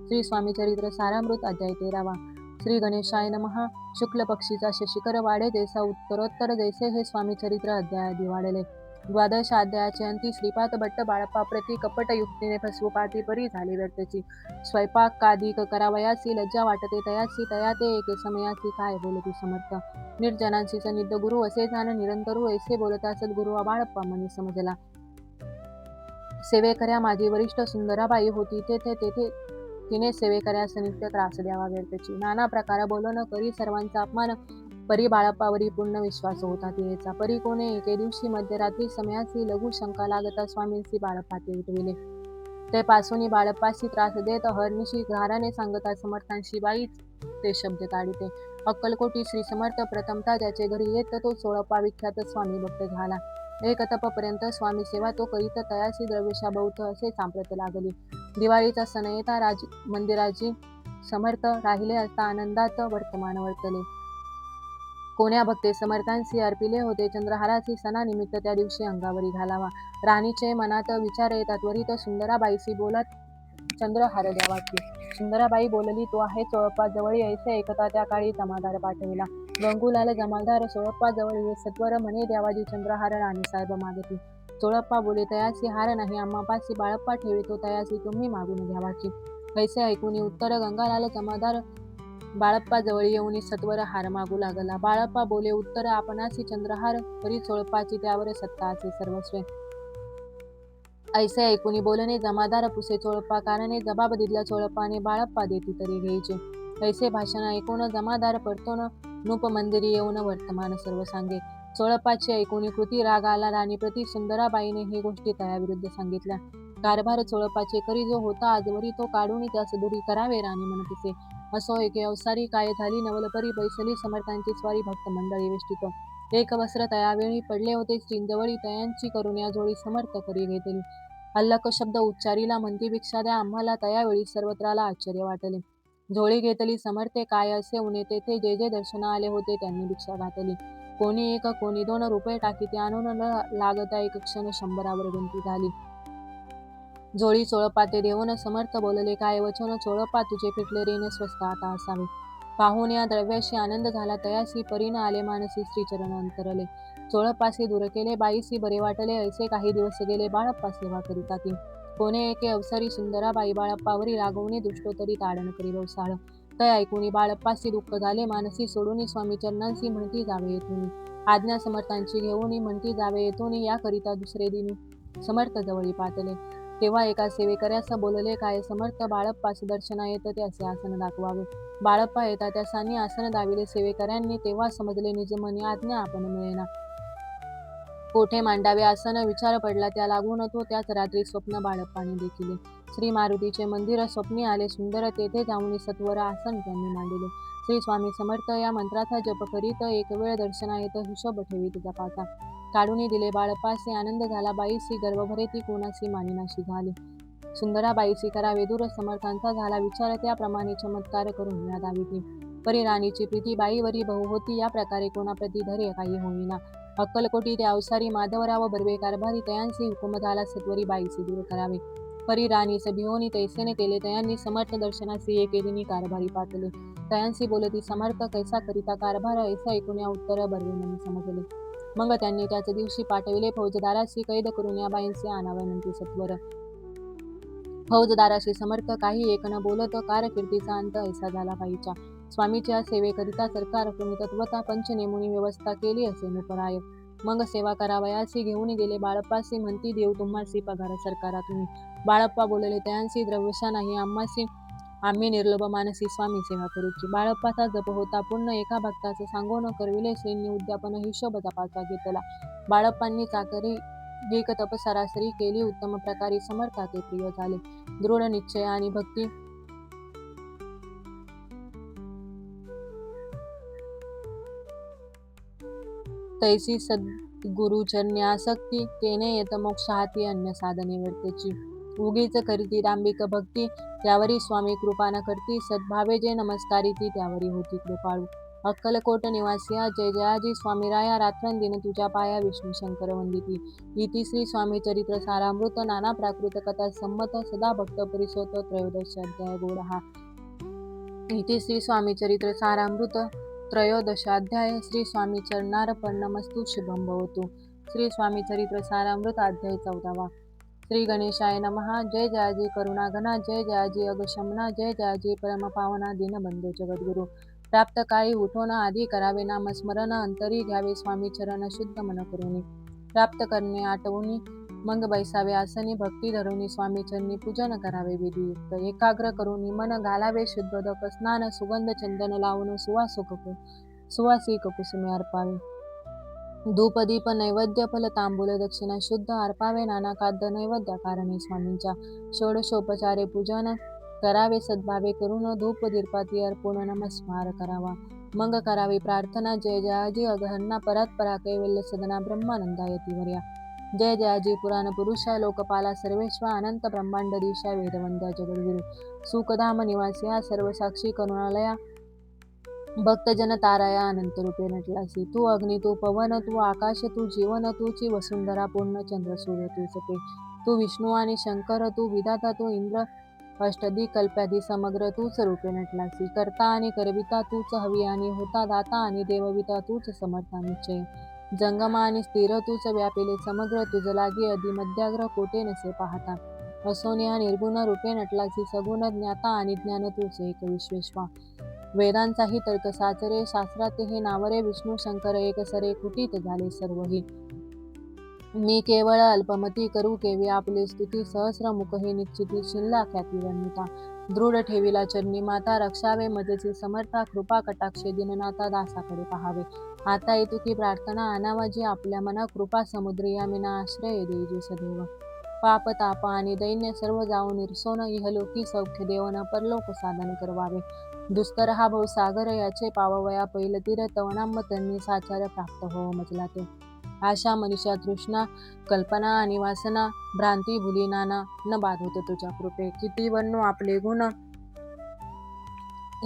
श्री स्वामी चरित्र सारामृत अध्याय 13वा. श्री गणेशाय नमः. शुक्ल पक्षीचा शशिकर वाढे जैसा उत्तरोत्तर जैसे हे स्वामी चरित्र अध्याय आधी वाढले. द्वादशाध्यायाचे अंती श्रीपाद भट्ट बाळप्पा प्रति कपट युक्तीने फसवू परी झाले व्यर्थची. स्वयंपाक कादिक करावयासी लज्जा वाटते तयासी तया ते एके समयासी काय बोलती समर्थ. निर्जनांशी सनिध गुरु असे जाण निरंतरू ऐसे बोलता सद्गुरु बाळप्पा मनी समजला. सेवेकऱ्या माझी वरिष्ठ सुंदराबाई होती तेथे तेथे तिने सेवेकऱ्यास नित्य त्रास द्यावा व्यर्थची. नाना प्रकार बोलणं करी सर्वांचा अपमान परी बाळप्पावरी पूर्ण विश्वास होता तिचा. परी कोणे एके दिवशी मध्यरात्री समयासी लघु शंका लागता स्वामींसी बाळप्पा ते उठविले. ते पासूनी बाळप्पासी त्रास देत हरनिशी घाराने सांगता समर्थांशी बाईच ते शब्द काढिते. अक्कलकोटी श्री समर्थ प्रथमता ज्याचे घरी येत तो सोळप्पा विख्यात स्वामी भक्त झाला. एक तपपर्यंत स्वामी सेवा तो करीत तयासी द्रव्यशा बहुत असे सांप्रत लागली. दिवाळीचा सण येता मंदिराची समर्थ राहिले असता आनंदात वर्तमान वर्तले. कोण्या भक्ते समर्थांशी अर्पिले होते चंद्रहाराची सणानिमित्त त्या दिवशी अंगावरी घालावा. राणीचे मनात विचार येतात त्वरित सुंदराबाईशी बोलत चंद्रहार द्यावाची. सुंदराबाई बोलली तो आहे चोळप्पा जवळी ऐसे ऐकता त्या काळी जमादार पाठविला. गंगूलाल जमादार चोळप्पा जवळ सत्वर म्हणे द्यावाजी चंद्रहार राणीसाहेब मागती. चोळप्पा बोले तयासी हार नाही आम्हापासी बाळप्पा ठेवितो तयासी तुम्ही मागून घ्यावाची. ऐसे ऐकून उत्तर गंगालाल जमादार बाळप्पा जवळ येऊन सत्वर हार मागू लागला. बाळप्पा बोले उत्तर आपणासी चंद्रहार परी चोळप्पाची त्यावर सत्ता असे सर्वस्वे. ऐसे ऐकून बोलणे जमादार पुसे चोळप्पा कारणे जबाब दिला चोळप्पाने बाळप्पा देती तरी घ्यायचे. ऐसे भाषण ऐकून जमादार परतून नूप मंदिरी येऊन वर्तमान सर्व सांगे. चोळप्पाची ऐकून कृती राग आला राणीप्रती. सुंदराबाईने ही गोष्टी तयाविरुद्ध सांगितल्या. कारभार चोळप्पाचे करी जो होता आजवरी तो काढून त्यास दूरी करावे राणी म्हणतसे. असो एके अवसारी काय झाली नवलपरी बैसली समर्थांची स्वारी भक्त मंडळी वेष्टित. एक वस्त्र तयावेळी पडले होते श्रींजवळी तयांची करुण्या जोळी समर्थ करी घेतली. अल्लक शब्द उच्चारीला म्हणती भिक्षा द्या आम्हाला तयावेळी सर्वत्राला आश्चर्य वाटले. झोळी घेतली समर्थे काय असे उणे तेथे जे जे दर्शन आले होते त्यांनी भिक्षा घातली. कोणी 1 कोणी 2 रुपये टाकीते आणून न लागता एक क्षण 100 गंती झाली. झोळी चोळप्पा ते देऊन समर्थ बोलले काय वचन चोळप्पा तुझे फिटले ऋण स्वस्त आता असावे. पाहून या द्रव्याशी आनंद झाला तयासी परीन आले मानसी श्रीचरण अंतरले. चोळप्पासी दूर केले बाईसी बरे वाटले ऐसे काही दिवस गेले बाळप्पा सेवा करिता ती. कोणे एके अवसरी सुंदराबाई बाळप्पावरी रागवणे दुष्टोतरी ताडण करी व्यवसाळ. तय ऐकून बाळप्पासी दुःख झाले मानसी सोडून स्वामी चरणांसी म्हणती जावे येथून. आज्ञा समर्थांची घेऊन म्हणती जावे येथून याकरिता दुसरे दिनी समर्थ जवळी पातले. तेव्हा एका सेवेकऱ्यास बोलले काय समर्थ बाळप्पास दर्शना येत ते असे आसन दाखवावे. बाळप्पा येता त्या सानी आसन दाविले सेवेकऱ्यांनी. तेव्हा समजले निजमनी आज्ञा आपण मिळेना. कोठे मांडावे आसन विचार पडला त्या लागून तो त्याच रात्री स्वप्न बाळप्पाने देखिले. श्री मारुतीचे मंदिर स्वप्नी आले सुंदर तेथे जाऊन सत्वर आसन त्यांनी मांडिले. श्री स्वामी समर्थ या मंत्राचा जप करीत एक वेळ दर्शना येत हिशोब ठेवीत जपाचा. काढून दिले बाळप्पासी आनंद झाला बाईसी गर्वभरे ती कोणासी मानिनाशी झाली. सुंदराबाईसी करावे दूर समर्थांचा झाला विचार त्याप्रमाणे चमत्कार करून या दाविती. परी राणीची प्रीती बाईवरी बहु होती या प्रकारे कोणाप्रती धैर्य काही होईना. अक्कलकोटी त्या अवसारी माधवराव बर्वे कारभारी तयांसी हुकुम झाला सत्वरी बाईसी दूर करावे. परी राणीस भिवोनी तैसेने केले तयांनी समर्थ दर्शनासी एके दिनी कारभारी पातले. तयांसी बोलती समर्थ कैसा करिता कारभार ऐसा ऐकून या उत्तर बर्वेमनी समजले. मग त्यांनी त्याच दिवशी पाठविले फौजदाराशी कैद करून या बाईंचे आणावे म्हणती सत्वर. फौजदाराशी समर्थ काही एक न बोलत कारकिर्दीचा अंत ऐसा झाला बाईच्या. स्वामीच्या सेवेकरिता सरकार तत्वता पंच नेमुनी व्यवस्था केली असे नुपराय. मग सेवा करावयासी घेऊन गेले बाळप्पासी म्हणती देऊ तुम्हासी पगार सरकारातून. बाळप्पा बोलले तयांसी द्रव्यशा नाही आम्ही निर्लोभ मानसी स्वामी सेवा करूची. बाळप्पाचा जप होता पूर्ण एका भक्ताचे सांगून करविले सैन्य उद्यापन हिशोब जपाचा घेतला. बाळप्पांनी चाकरी एक तप सरासरी केली उत्तम प्रकारे समर्थाचे प्रिय झाले. दृढ निश्चय आणि भक्ती तैसी सद्गुरुचरणी आसक्ती तेने येत मोक्ष हाती अन्य साधने व्यर्थची. उगीच करीती डांबिक भक्ती त्यावरी स्वामी कृपा न करती. सद्भावे जे नमस्कारी ती त्यावरी होती कृपाळू. अक्कलकोट निवासिया जय जयाजी स्वामीराया रात्रंदिन तुझ्या पाया विष्णू शंकर वंदिती. इति श्री स्वामी चरित्र सारामृत नाना प्राकृत कथा संमत सदा भक्त परिसोत त्रयोदश अध्याय गोडहा. इति श्री स्वामी चरित्र सारामृत त्रयोदशाध्याय. श्री स्वामी चरणार्पणमस्तु शुभं भवतु. श्री स्वामी चरित्र सारामृत अध्याय 14वा. श्री गणेशाय नमः. जय जयाजी करुणाघना, जय जयाजी अगशमना, जय जयाजी परमपावना दीनबंधू जगद्गुरु. प्राप्त काळी उठोन आधी करावे नामस्मरण, अंतरी घ्यावे स्वामी चरण शुद्ध मन करुणी. प्राप्त करणे आठवणी मग बैसावे आसनी, भक्ती धरुनी स्वामी चरणी पूजन करावे विधियुक्त. एकाग्र करुनी मन घालावे शुद्धोदक स्नान, सुगंध चंदन लावून सुवासिक कुसुमे अर्पावे. धूप दीप नैवेद्य फल तांबूल दक्षिणा शुद्ध अर्पावे. नाना खाद्य नैवेद्य कारणे स्वामींच्या षोडशोपचारे पूजन करावे. सद्भावे करून धूप दीपाती अर्पून नमस्कार करावा. मग करावी प्रार्थना. जय जयाजी अगहन्ना, परात्परा कैवल्य सदना ब्रह्मानंदायती वर्या. जय जयाजी पुराण पुरुषा, लोकपाला सर्वेश्वर, अनंत ब्रह्मांडदीशा, वेदवंद्या जगद्गुरु. सुखधाम निवासिया, सर्वसाक्षी करुणालया, भक्तजन ताराया अनंत रूपे नटलासी. तू अग्नी, तू पवन, तू आकाश, तू जीवन, तूची वसुंधरा, पूर्ण चंद्र सूर्य तूच पे. तू विष्णू आणि शंकर, तू विधाता, तू इंद्र, अष्टदी कल्प्यादी समग्र तूच रूपे नटलासी. करता आणि करविता तूच, हवी आणि होता, दाता आणि देवविता तूच, समर्था निश्चय. जंगमा आणि स्थिर तूच, व्यापिले समग्र, तुझ लागी अधिमध्याग्र, कोटे नसे पाहता. असोनिया निर्गुण रूपे नटलासी, सगुण ज्ञाता आणि ज्ञान तूच एक विश्वेश्वा. वेदांचाही तर्क साचरे, शास्त्रात हे नावरे, विष्णू शंकर एक सरे, कुटीत झाले सर्वही. मी केवळ अल्पमती करू केवी आपले स्तुती, सहस्र मुख हे निश्चिती, शिल्ला ख्याती वर्णिता. दृढ ठेविला चरणी माता, रक्षावे मजसी समर्था, कृपा कटाक्षे दिननाथा, दासाकडे पहावे. आता येतुकी प्रार्थना आणावा जी आपल्या मना, कृपा समुद्री यामिना आश्रय देजी सदैव. पाप ताप आणि दैन्य सर्व जाऊन निर्सोन, इहलोकी सौख्य देवन परलोक साधन करवावे. दुस्तर हा भवसागर याचे पाववया पैल तीर, तवनाम त्यांनी साचार प्राप्त हो मजला ते. आशा मनीषा तृष्णा कल्पना आणि वासना, भ्रांती भुली नाना, न बाधवत तुझ्या कृपे. किती वर्णू आपले गुण,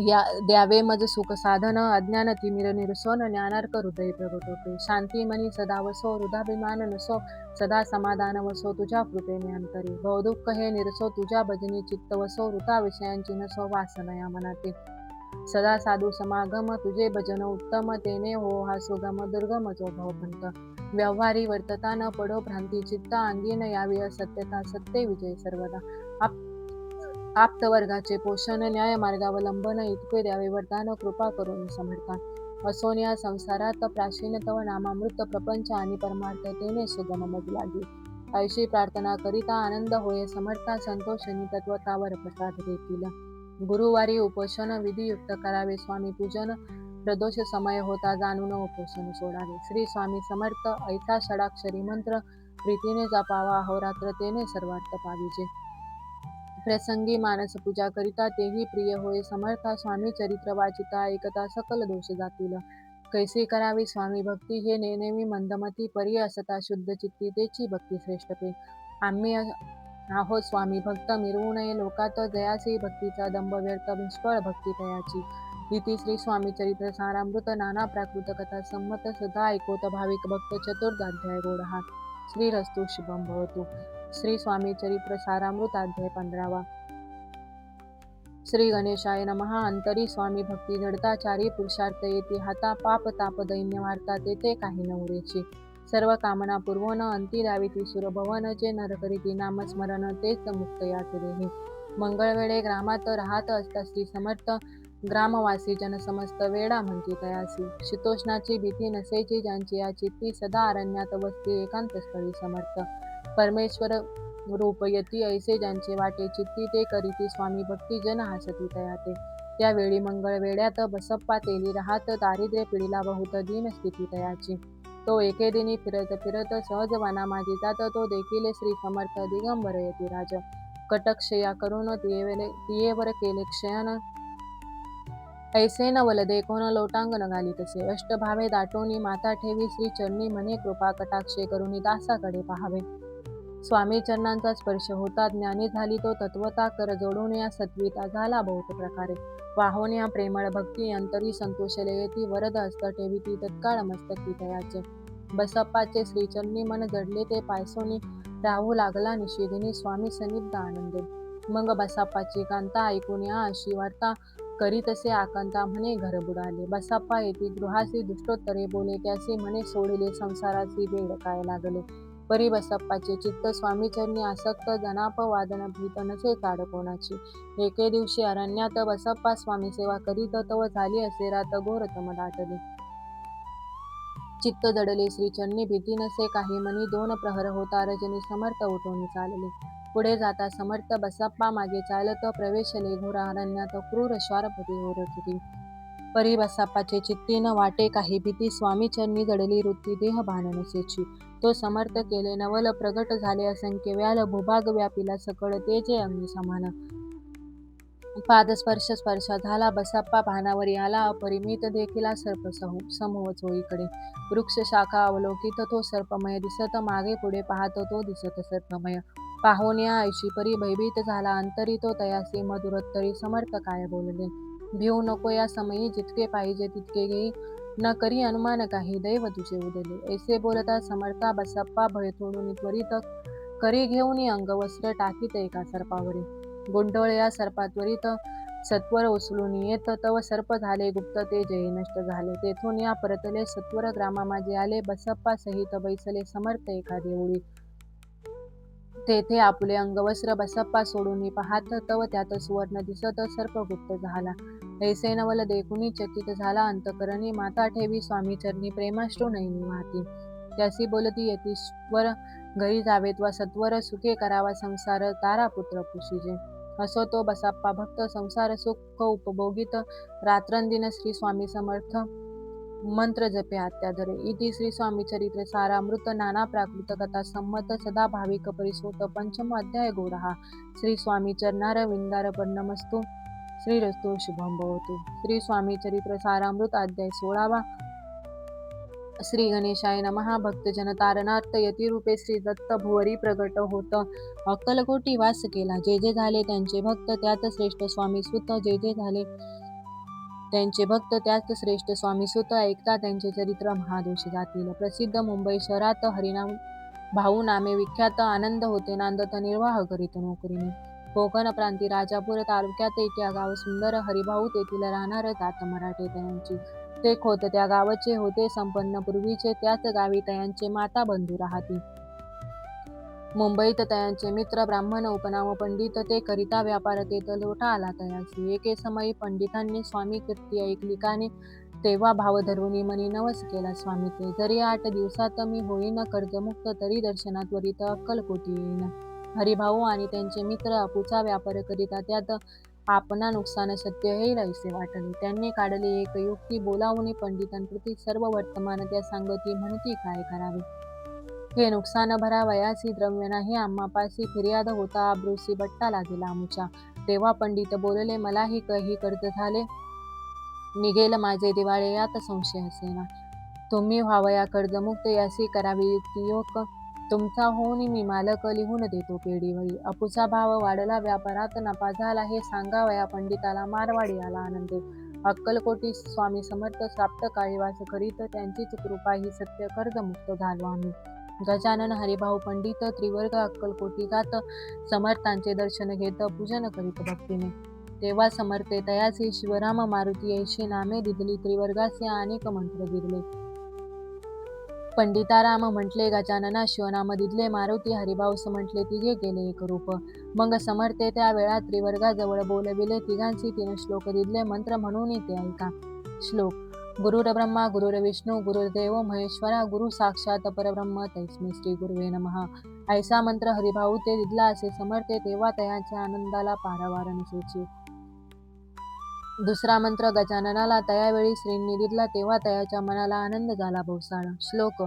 या द्यावे मज सुख साधन, अज्ञान तिमिर निरसोन, ज्ञानार्क हृदय प्रगट होते. शांती मनी सदा वसो, हृदाभिमान नसो, सदा समाधान वसो तुझ्या कृपेने अंतरी. भवदुःख हे निरसो, तुझ्या भजनी चित्त वसो, वृथा विषयांची नसो वासना या मनाते. सदा साधू समागम तुझे भजन उत्तम, तेने हो हा सुगम दुर्गम जो भवपंत. व्यवहारी वर्तता न पडो भ्रांती चित्ता, अंगीन यावी असत्यता, सत्य विजय सर्वदा. आप्तवर्गाचे पोषण, न्याय मार्गावलंबन, इतके द्यावे वरदान, कृपा करून समर्था. असोनिया संसारात प्राचीन तव नामामृत, प्रपंच आणि परमार्थतेने सुगम मज लागी. ऐशी प्रार्थना करिता आनंद होय समर्था, संतोषणी तत्वतावर प्रसाद देतील. गुरुवारी उपोषण विधियुक्त करावे स्वामी पूजन, प्रदोष समय होता जाणून उपोषण सोडावे. श्री स्वामी समर्थ ऐसा षडाक्षरी मंत्र, प्रीतीने जपावा अहोरात्र, तेने सर्वार्थ पाविजे. प्रसंगी मानस पूजा करिता तेही प्रिय होय समर्था, स्वामी चरित्र वाचिता ऐकता सकल दोष जातील. कैसी करावी स्वामी भक्ती, हे नेनेमी मंदमती, परी असता शुद्ध चित्ती, तेची भक्ती श्रेष्ठ पे. आम्ही आहोत स्वामी भक्त, मिरवू नये लोकात, जयासी भक्तीचा दंभ व्यर्थ, निष्फळ भक्ती तयाची. इति श्री स्वामी चरित्र सारामृत, नाना प्राकृत कथा संमत, सदा ऐकोत भाविक भक्त, चतुर्धाध्याय गोडहा. श्रीरस्तु शुभम भवतु. श्री स्वामी चरित्र सारामृत अध्याय 15वा. श्री गणेशाय नमः. अंतरी स्वामी भक्ती जडता, चारी पुरुषार्थ येती हाता, पाप ताप दैन्य वार्ता, तेथे काही न उरेची. सर्व कामना पूर्वन, अंती द्यावी ती सुरभवन, जे नर करीती नामस्मरण, तेच मुक्त यात देही. मंगळवेळे ग्रामात राहत असता श्री समर्थ, ग्रामवासी जन समस्त वेळा म्हणती तयासी. शीतोष्णाची भीती नसेची ज्यांची या चित्ती, सदा अरण्यात वसती एकांत स्थळी समर्थ. परमेश्वर रूप यती ऐसे ज्यांचे वाटे चित्ती, ते करीती स्वामी भक्ती जन हसती तयाते. त्यावेळी मंगळ वेड्यात बसप्पा तेली राहत, दारिद्र्य पिढीला बहुत दीन स्थिती तयाची. तो एके दिनी फिरत फिरत सहज वना माझी जात, तो देखील श्री समर्थ दिगंबर यती राज. कटक्षया करून तियेवर केले क्षयन, ऐसे न वलदे कोण लोटांगण घाली तसे. अष्टभावे दाटोनी माता ठेवी, श्री चरणी म्हणे कृपा कटाक्षे करुनी दासाकडे पाहावे. स्वामी चरणांचा स्पर्श होता ज्ञानी झाली तो तत्वता, कर जोडून या सत्विता झाला बहुत प्रकारे. वाहून या प्रेमळ भक्ती, अंतरी संतोषले येती, वरद हस्त ठेविती तत्काळ मस्तकी तयाचे. बसप्पाचे श्रीचरणी मन जडले ते पायसोनी, राहू लागला निषेधिनी स्वामी सन्निध आनंदे. मग बसप्पाची कांता ऐकून या अशी वार्ता, करी तसे आकांता म्हणे घर बुडाले. बसाप्पा येती गृहासी दुष्टोत्तरे बोले, त्यासी म्हणे सोडिले संसाराची वेळ काय लागले. परी बसप्पाचे चित्त स्वामीचरणी आसक्त, जनाप वादन भीत नसे ताड कोणाची. एके दिवशी अरण्यात बसप्पा स्वामी सेवा करीत, तव झाली असे रात घोर तम दाटले. चित्त जडले श्रीचरणी भीती नसे काही मनी, दोन प्रहर होता रजनी समर्थ उठून चालले. पुढे जाता समर्थ बसप्पा मागे चालत, प्रवेशले घोर अरण्यात क्रूर श्वारपती ओरडती. परी बसप्पाचे चित्ती न वाटे काही भीती, स्वामीचरणी जडली वृत्ती देह भान नसेची. तो समर्थ केले नवल प्रगट झाले असंख्य व्याल, भूभाग व्यापिला सकळ तेजे अग्नी समान. पादस्पर्श स्पर्श झाला बसप्पा भानावरी आला, अपरिमित देखिला सर्प समूह चोहीकडे. वृक्ष शाखा अवलोकित तो सर्पमय दिसत, मागे पुढे पाहत तो दिसत सर्पमय. पाहुण्या ऐशी परी भयभीत झाला अंतरी, तो तयासी मधुरोत्तरी समर्थ काय बोलले. भिऊ नको या समयी, जितके पाहिजे तितके घेई, न करी अनुमान काही दैव तुझे उदले. ऐसे बोलता समर्था बसप्पा भय तोडून त्वरित, करी घेऊन अंगवस्त्र टाकीत एका सर्पावरी. गुंडोळ या सर्पात्वरित सत्वर उचलून येत, तव सर्प झाले गुप्त ते जय नष्ट झाले. तेथून या परतले सत्वर ग्रामा माझे आले, बसप्पा सहित बैसले समर्थ एका देऊळी. तेथे आपुले अंगवस्त्र बसप्पा सोडून पाहात, तव त्यात सुवर्ण दिसत सर्प गुप्त झाला. ऐसे नवल देखुनी चकित झाला अंतकरणी, माता ठेवी स्वामीचरणी प्रेमाश्रू नयनी वाहती. त्यासी बोलती यतीश्वर घरी जावेत वा सत्वर, सुखे करावा संसार तारापुत्र पुशीजे. असो तो बसप्पा भक्त संसार सुख उपभोगित, रात्रंदिन श्री स्वामी समर्थ मंत्र जपे आत्याधरे. इति श्री स्वामी चरित्र सारामृत नाना प्राकृत कथा संमत, सदा भाविक परिसोत पंचम अध्याय गोडहा. श्री स्वामी चरणारविंदार्पणमस्तु. श्रीरस्तु शुभम भवतु. श्री स्वामी चरित्र सारामृत अध्याय 16वा. श्री गणेशाय नमः. भक्तजन तारणार्थ यतिरूपे श्री दत्त भुवरी प्रगट होत, अक्कलकोटी वास केला. जे जे झाले त्यांचे भक्त त्यात श्रेष्ठ स्वामी सुत, जे जे झाले त्यांचे भक्त त्यात श्रेष्ठ स्वामी सुत, ऐकता त्यांचे चरित्र महादोष जातील. प्रसिद्ध मुंबई शहरात हरिनाम भाऊ नामे विख्यात, आनंद होते नांदत निर्वाह करीत नोकरीने. कोकण प्रांती राजापूर तालुक्यात त्या गाव सुंदर, हरिभाऊ तेथील राहणार, जात मराठे तयांची. ते खोत त्या गावचे होते संपन्न पूर्वीचे, त्याच गावी तयांचे माता बंधू राहती. मुंबईत तयांचे मित्र ब्राह्मण उपनाम पंडित, ते करिता व्यापार तेथ लोटा आला तयासी. एके समयी पंडितांनी स्वामी कीर्ती ऐकली कानी, तेव्हा भाव धरुनी मनी नवस केला स्वामी ते. जरी 8 दिवसात मी होईन कर्जमुक्त, तरी दर्शनात्वरित अक्कलकोटी येईन. हरिभाऊ आणि त्यांचे मित्र आपूचा व्यापार करिता त्यात आपणा नुकसान सत्य येईल असे वाटले. त्यांनी काढली एक युक्ती, बोलावून पंडितांप्रती सर्व वर्तमान त्या सांगती म्हणती काय करावे. हे नुकसान भरावयासी द्रव्य नाही आम्हापासी, फिर्याद होता आब्रूसी बट्टा लागेला आमुचा. तेव्हा पंडित बोलले, मलाही काही कर्ज झाले, निघेल माझे दिवाळे यात संशय असेना. तुम्ही व्हावया कर्जमुक्त, यासी करावी युक्तियोग. तुमचा होऊन मी मालक लिहून देतो पेढीवरी. अपुचा भाव वाढला, व्यापारात नफा झाला, हे सांगावया पंडिताला. मारवाडी आला आनंदे. अक्कलकोटी स्वामी समर्थ साप्त काळी वास करीत, त्यांचीच कृपा ही सत्य कर्जमुक्त झालो आम्ही. गजानन हरिभाऊ पंडित त्रिवर्ग अक्कलकोटी जात, समर्थांचे दर्शन घेत पूजन करीत भक्तीने. तेव्हा समर्थे तयासी शिवराम मारुती ऐशी नामे दिदली, त्रिवर्गाचे अनेक मंत्र दिदले. पंडिताराम म्हटले गजानना, शिवनाम दिदले मारुती, हरिभाऊस म्हटले तिघे केले एक रूप. मग समर्थे त्या वेळा त्रिवर्गाजवळ बोलविले, तिघांची 3 श्लोक दिदले. मंत्र म्हणून ते ऐका. श्लोक. गुरुर्ब्रह्मा गुरुर्विष्णू गुरुर्देव महेश्वरा, गुरु साक्षात परब्रह्म तस्मै श्री गुरुवे नमः. ऐसा मंत्र हरिभाऊ ते दिदला असे समर्थे, तेव्हा तयांच्या आनंदाला पारावार नसेची. दुसरा मंत्र गजाननाला तयावेळी श्रींनी दिदला, तेव्हा तयाच्या मनाला आनंद झाला बहुसाळ. श्लोक.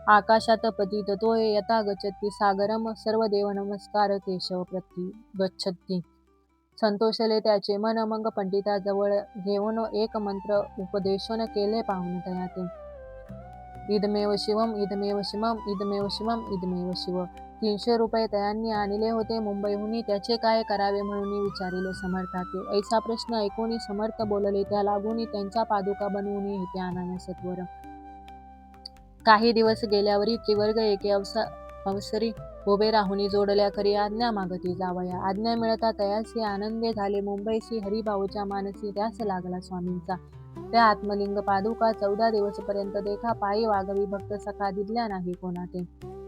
आकाशात पतित तोय, यथा गच्छति सागरम, सर्व देव नमस्कार केशव प्रती गच्छति. संतोषले त्याचे मन, मग पंडिताजवळ घेऊन एक मंत्र उपदेशून केले पाहून तयाते. इदमेव शिवम इदमेव शिवम इदमेव शिवम इदमेव शिव. 300 रुपये तयांनी आणले होते मुंबईहून, त्याचे काय करावे म्हणून विचारिले समर्थाते. ऐसा प्रश्न ऐकून समर्थ बोलले, त्या लागून त्यांच्या पादुका बनवून येथे आणाव्या सत्वर. काही दिवस गेल्यावरी त्रिवर्ग एके अवसरी उभे राहुनी जोडल्या करी आज्ञा मागती जावया. आज्ञा मिळता तयासी आनंदे झाले मुंबईसी. हरिभाऊच्या मानसी ध्यास लागला स्वामींचा. त्या आत्मलिंग पादुका 14 दिवसपर्यंत देखा पायी वागवी भक्त सखा दिसल्या नाही कोणाते.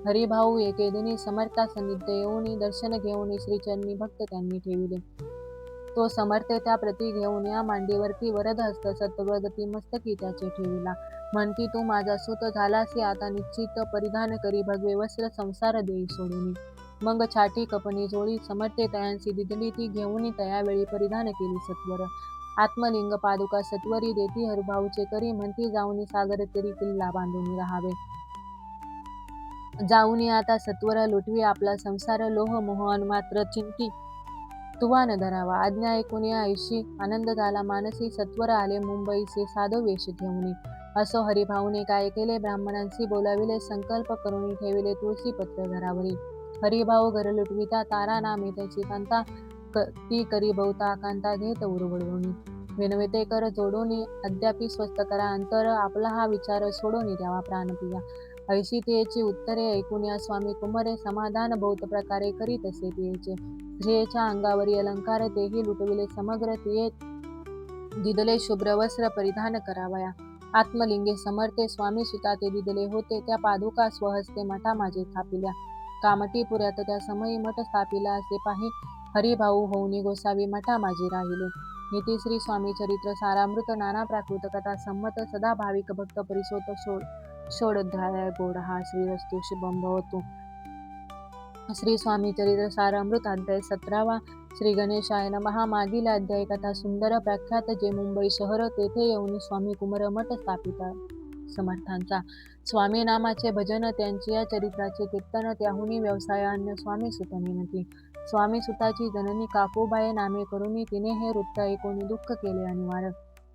हरिभाऊ एके दिनी समर्था सन्निध येऊनी दर्शन घेऊनी श्रीचरणी भक्त त्यांनी ठेविले. तो समर्थे त्या प्रती घेऊन या मांडीवरती वरद हस्त सत्वगती मस्तकी त्याचे ठेविला. म्हणती तू माझा सूत झालासी आता निश्चित. परिधान करी भगवे वस्त्र संसार देई सोडूनी. मग छाटी कपनी जोडी समर्थे तयांसी दिदली ती घेऊनी तयावेळी परिधान केली सत्वर. आत्मलिंग पादुका सत्वरी देती हरिभाऊचे करी. म्हणती जाऊनी सागर तरी किल्ला बांधून राहावे. जाऊनी आता सत्वर लुटवी आपला संसार. लोह मोह मात्र चिंती तुवा न धरावा. आज्ञा ऐकून या ऐशी आनंद झाला मानसी. सत्वर आले मुंबईचे साधू वेश घेऊनी. असो हरिभाऊने काय केले ब्राह्मणांशी बोलाविले. संकल्प करून ठेविले तुळशी पत्र घरावरी. हरिभाऊ घर लुटविता तारा नामे त्याची कांता. ती करी बहुता कांता घेत उरवडूनी. विनविते कर जोडूनी अद्यापि स्वस्त करा अंतर. आपला हा विचार सोडूनी द्यावा प्राणपिया. ऐशी तियेची उत्तरे ऐकून या स्वामी कुमरे. समाधान बहुत प्रकारे करी तसे तियेचे. स्त्रियेच्या अंगावरी अलंकार तेही लुटविले समग्र. तिये दिदले शुभ्र वस्त्र परिधान करावया. आत्मलिंगे समर्थे स्वामी सुता ते दिदले होते. त्या पादुका स्वहस्ते मठा माझे थापिल्या. कामटीपुऱ्यात त्या समयी मठ स्थापिला असे पाही. हरिभाऊ होऊनी गोसावी मठा माझी राहिले. नीती श्री स्वामी चरित्र सारामृत. नाना प्राकृत कथा संमत. सदा भाविक भक्त परिसोत षोडध्याय गोड हा. श्रीरस्तु शुभम भवतु. श्री स्वामी चरित्र सारामृत अध्याय 17वा. श्री गणेशाय नमः. मागील अध्याय कथा सुंदर प्रख्यात. जे मुंबई शहर तेथे येऊन स्वामी कुमार मठ स्थापित समर्थांचा. स्वामी नामाचे भजन त्यांचे या चरित्राचे कीर्तन. त्याहुनी व्यवसाय अन्य स्वामी सुत विनती. स्वामी सुताची जननी काकूबाई नामे करुणी. तिने हे वृत्त ऐकून दुःख केले अनिवार्य.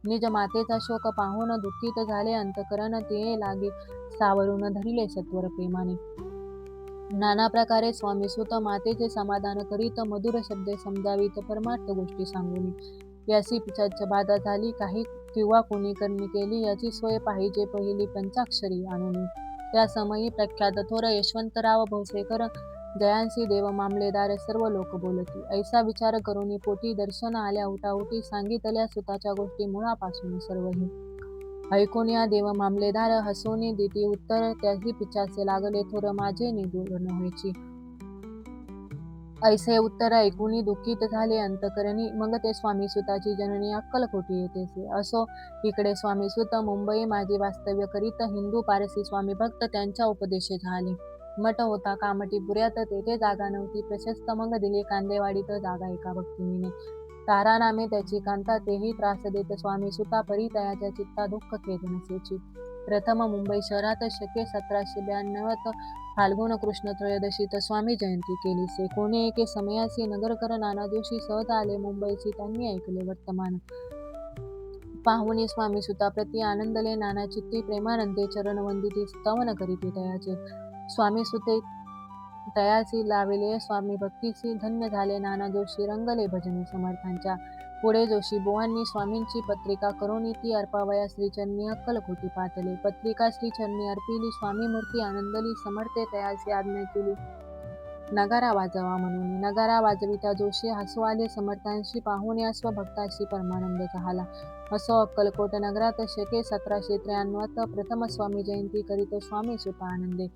निज मातेचा शोक पाहून दुःखित झाले अंतकरण. तिये लागे सावरून धरिले सत्वर प्रेमाने. नाना प्रकारे स्वामी सुत मातेचे समाधान करीत. मधुर शब्दे समजावीत परमार्थ गोष्टी सांगून. यासी पिशाच बाधा झाली काही किंवा कोणी करणी केली. याची सोय पाहिजे पहिली पंचाक्षरी आणून. त्या समयी प्रख्यात थोर यशवंतराव भोसेकर जयांसी देव मामलेदार सर्व लोक बोलती. ऐसा विचार करून पोटी दर्शन आल्या उठाउठी. सांगितल्या सुताच्या गोष्टी मुळापासून सर्वही. ऐकून या देव मामलेदार हसूनी देती उत्तर. त्याही पिचासे लागले थोर माझे निदूर न व्हायची. ऐसे उत्तर ऐकूनी दुःखित झाले अंतकरणी. मग ते स्वामी सुताची जननी अक्कलकोटी येतेसे. असो इकडे स्वामी सुत मुंबई माझी वास्तव्य करीत. हिंदू पारसी स्वामी भक्त त्यांच्या उपदेशे झाले. मठ होता कामटीपुऱ्यात तेथे जागा नव्हती प्रशस्त. मग दिली कांदेवाडीत जागा एका भक्तिनीने. तारा नामे त्याची कांता. तेही त्रास देत स्वामी सुता परी. तयाच्या चित्ता दुःख खेद नसेची. प्रथम मुंबई शहरात शके 1792 फाल्गुन कृष्ण त्रयोदशीत स्वामी जयंती केलीसे. कोणी एके समयासी नगरकर नाना जोशी सहज आले मुंबईची. त्यांनी ऐकले वर्तमान. पाहुनी स्वामी सुता प्रति आनंदले. नाना चित्ती प्रेमानंदे चरण वंदिती स्तवन करीती तयाचे. स्वामी सुते तयासी लाविले स्वामी भक्तीसी. धन्य झाले नाना जोशी रंगले भजनी समर्थांच्या. पुढे जोशी बुवांनी स्वामींची पत्रिका करून ती अर्पावया श्रीचरणी अक्कलकोटी पातले. पत्रिका श्रीचरणी अर्पिली. स्वामी मूर्ती आनंदली. समर्थे तयासी आज्ञा केली नगारा वाजवा म्हणून. नगारा वाजविता जोशी हसू आले समर्थांशी. पाहून या स्वभक्ताशी परमानंद झाला. असो अक्कलकोट नगरात शके 1793 प्रथम स्वामी जयंती करीत स्वामी सुता आनंदे.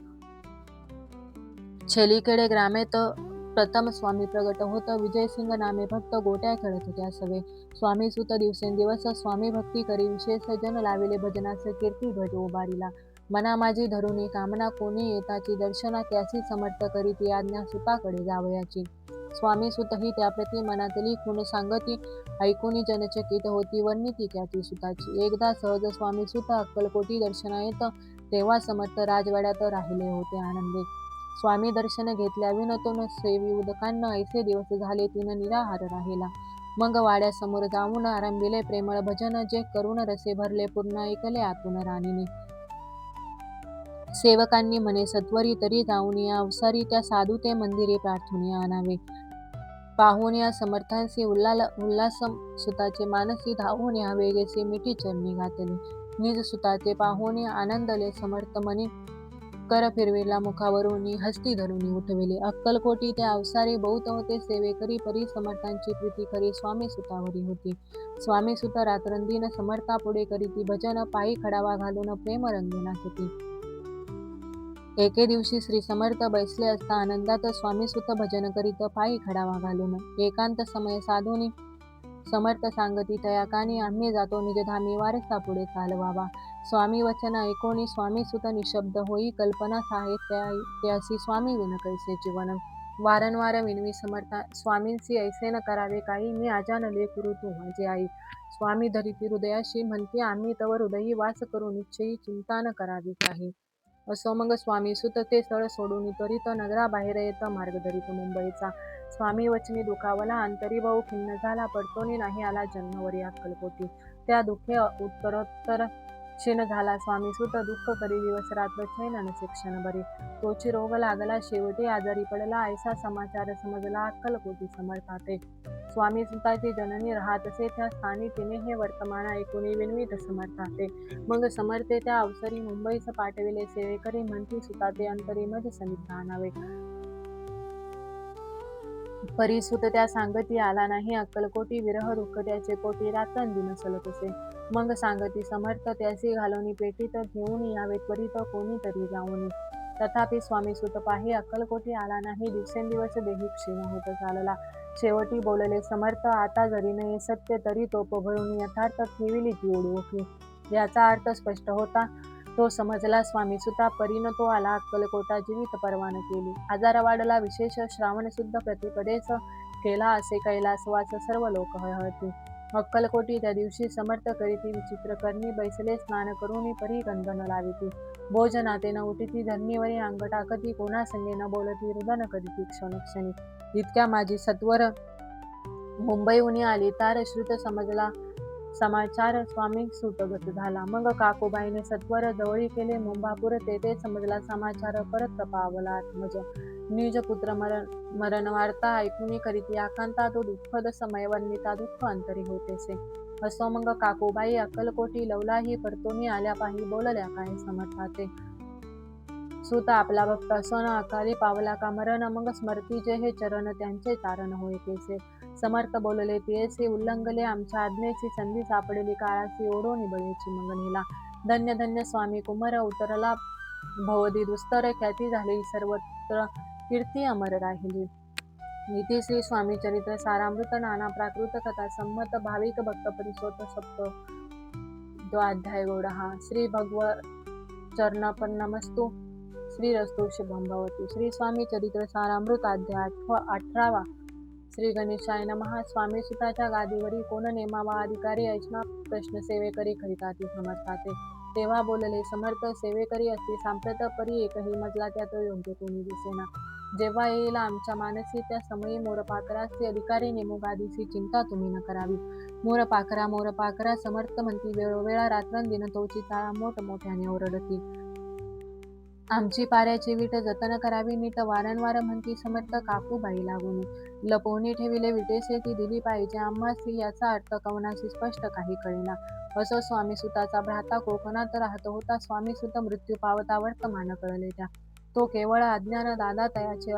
छेलीखेडे ग्रामेत प्रथम स्वामी प्रगट होत. विजयसिंग नामे भक्त गोट्या खेळत त्या सवे. स्वामी सुत दिवसेंदिवस स्वामी भक्ती करी विशेष. जन लाविले भजनास कीर्ती ध्वज उभारिला. मना माझी धरुणी कामना कोणी येताची दर्शना. त्यासी समर्थ करी ती आज्ञा सुताकडे जावयाची. स्वामी सुतही त्याप्रती मनातली खूण सांगती. ऐकूनी जनचकित होती वर्णिती ख्याती सुताची. एकदा सहज स्वामी सुत अक्कलकोटी दर्शना येत. तेव्हा समर्थ राजवाड्यात राहिले होते आनंदे. स्वामी दर्शन घेतल्या विनतून सेवी उदकांना. ऐसे दिवस झाले तीन निराहार राहिला. मग वाड्यासमोर जाऊन आरंभिले प्रेमळ भजन. जे करून रसे भरले पूर्ण ऐकले आतून राणीने. सेवकांनी म्हणे सत्वरी तरी जाऊन या अवसारी. त्या साधू ते मंदिरे प्रार्थून आणावे. पाहून या समर्थांशी उल्हास सुताचे मानसी. धावून या वेगेसे मिठी चरणी घातली. निज सुताचे पाहून आनंदले समर्थ मनी. कर फिरविला मुखावरून हस्ती धरून उठविले. अक्कलकोटी त्या अवसारी बहुत होते सेवेकरी परी समर्थांची प्रीती करी स्वामी सुतावरी होती. स्वामी सुत रात्रंदिन समर्था पुढे करीती भजन पायी खडावा घालून प्रेम रंगेना किती. एके दिवशी श्री समर्थ बैसले असता आनंदात स्वामी सुत भजन करीत पायी खडावा घालून. एकांत समय साधूनी समर्थ सांगती तया कानी आम्ही जातो निजधामी वारसा पुढे चालवावा. स्वामी वचन ऐकोनी स्वामी सुत निशब्द होई कल्पना साहित्यासी स्वामी विन कैसे जीवन. वारंवार विनवी समर्था स्वामींसी ऐसे न करावे काही मी आजान लेकरू तू माझी आई. स्वामी धरिती हृदयाशी म्हणती आम्ही तव हृदयी वास करू निश्चयी चिंता न करावी काही. असो मग स्वामी सुत ते स्थळ सोडून त्वरित नगराबाहेर येत मार्ग धरित मुंबईचा. स्वामी वचनी दुखावला अंतरी भाऊ खिन्न झाला पडतोनी नाही आला जन्मवरी अक्कलकोटी. त्या दुःखे उत्तरोत्तर क्षीण झाला स्वामी सुत दुःख करी दिवस रात्र चैन नसे क्षणभरी. तोची रोग लागला शेवटी आजारी पडला ऐसा समाचार समजला अक्कलकोटी समर्थाते. स्वामी सुताची जननी राहतसे त्या स्थानी तिने हे वर्तमान ऐकून विनवीत समर्थाते. मग समर्थे त्या अवसरी मुंबईस पाठविले सेवेकरी म्हणती सुताते अंतरी मज समित आणावे. परिसुत त्या सांगती आला नाही अक्कलकोटी विरह दुःख त्याचे पोटी रात्रंदिन सलतसे. मग सांगती समर्थ त्यासी घालोनी पेटीत घेऊन यावे त्वरित कोणीतरी जाऊनी. तथापि स्वामी सुत पाही अक्कलकोटी आला नाही दिवसेंदिवस देही क्षीण होत चालला. शेवटी बोलले समर्थ आता जरी नये सत्य तरी तोप भरून यथार्थ ठेविली ती ओळखी. याचा अर्थ स्पष्ट होता तो समजला स्वामी सुता परीन तो आला अक्कलकोटा जीवित परवान केली. आजार वाढला विशेष श्रावण शुद्ध प्रतिपदेस केला असे कैलासवास सर्व लोक हळहळती. अक्कलकोटी त्या दिवशी समर्थ करीती विचित्र करणी बैसले स्नान करून परी गंधन लाविती. भोजनाते न उठिती धरणीवरी अंग टाकती कोणा संगे न बोलती रुदन करीती क्षणक्षणी. इतक्या माझी सत्वर मुंबईहून आली तार श्रुत समजला समाचार स्वामी सुतगत झाला. मग काकूबाईने सत्वर जवळी केले मुंबापूर तेथे समजला समाचार परत पावला आत्मज. निज पुत्र मरण वार्ता ऐकून करीती आकांता तो दुःखद समय वर्णिता दुःख अंतरी होतेसे. असो मग काकूबाई अक्कलकोटी लवलाही परतोनी आल्या पाही बोलल्या काय समर्थाते. सुत आपला भक्त असो न अकाली पावला का मरण मग स्मरती जे हे चरण त्यांचे तारण होय केसे. समर्थ बोलले तियेसे उल्लंघले आमच्या आज्ञेची संधी सापडली काळाची ओढोनी बळीची मग नेला. धन्य धन्य स्वामी कुमर उतरला भवदी दुस्तर ख्याती झाली सर्वत्र कीर्ती अमर राहिली. इति श्री स्वामी चरित्र सारामृत नाना प्राकृत कथा संमत भाविक भक्त परिसोत सप्त अध्याय गौडहा. श्री भगवत चरणपन्नमस्तु श्री रस्तु शुभम भवतु. श्री स्वामी चरित्र सारामृत अध्याय 18वा. श्री गणेशाय नमः. स्वामी सुताच्या गादीवरी कोण नेमावा अधिकारी ऐसना प्रश्न सेवेकरी करिताती समर्थाते. तेव्हा बोलले समर्थ सेवेकरी असती सांप्रत परी एकही मजला त्यात योग्य कोणी दिसेना. जेव्हा येईल आमच्या मानसी त्या समयी मोरपाखराची अधिकारी नेमू गादीची चिंता तुम्ही न करावी. मोरपाखरा समर्थ म्हणती वेळोवेळा रात्रंदिन तोची चाळा मोठमोठ्याने ओरडती. आमची पाऱ्याची वीट जतन करावी नीट वारंवार म्हणती समर्थ काकूबाई लागून. लपवून ठेविले विटेसे ती दिली पाहिजे आम्हासी याचा अर्थ कवनाशी स्पष्ट काही कळेना. असो स्वामी सुताचा भ्राता कोकणात राहत होता. स्वामी सुत मृत्यू पावता वर्तमान कळले त्या. तो केवळ अज्ञान दादा तयाचे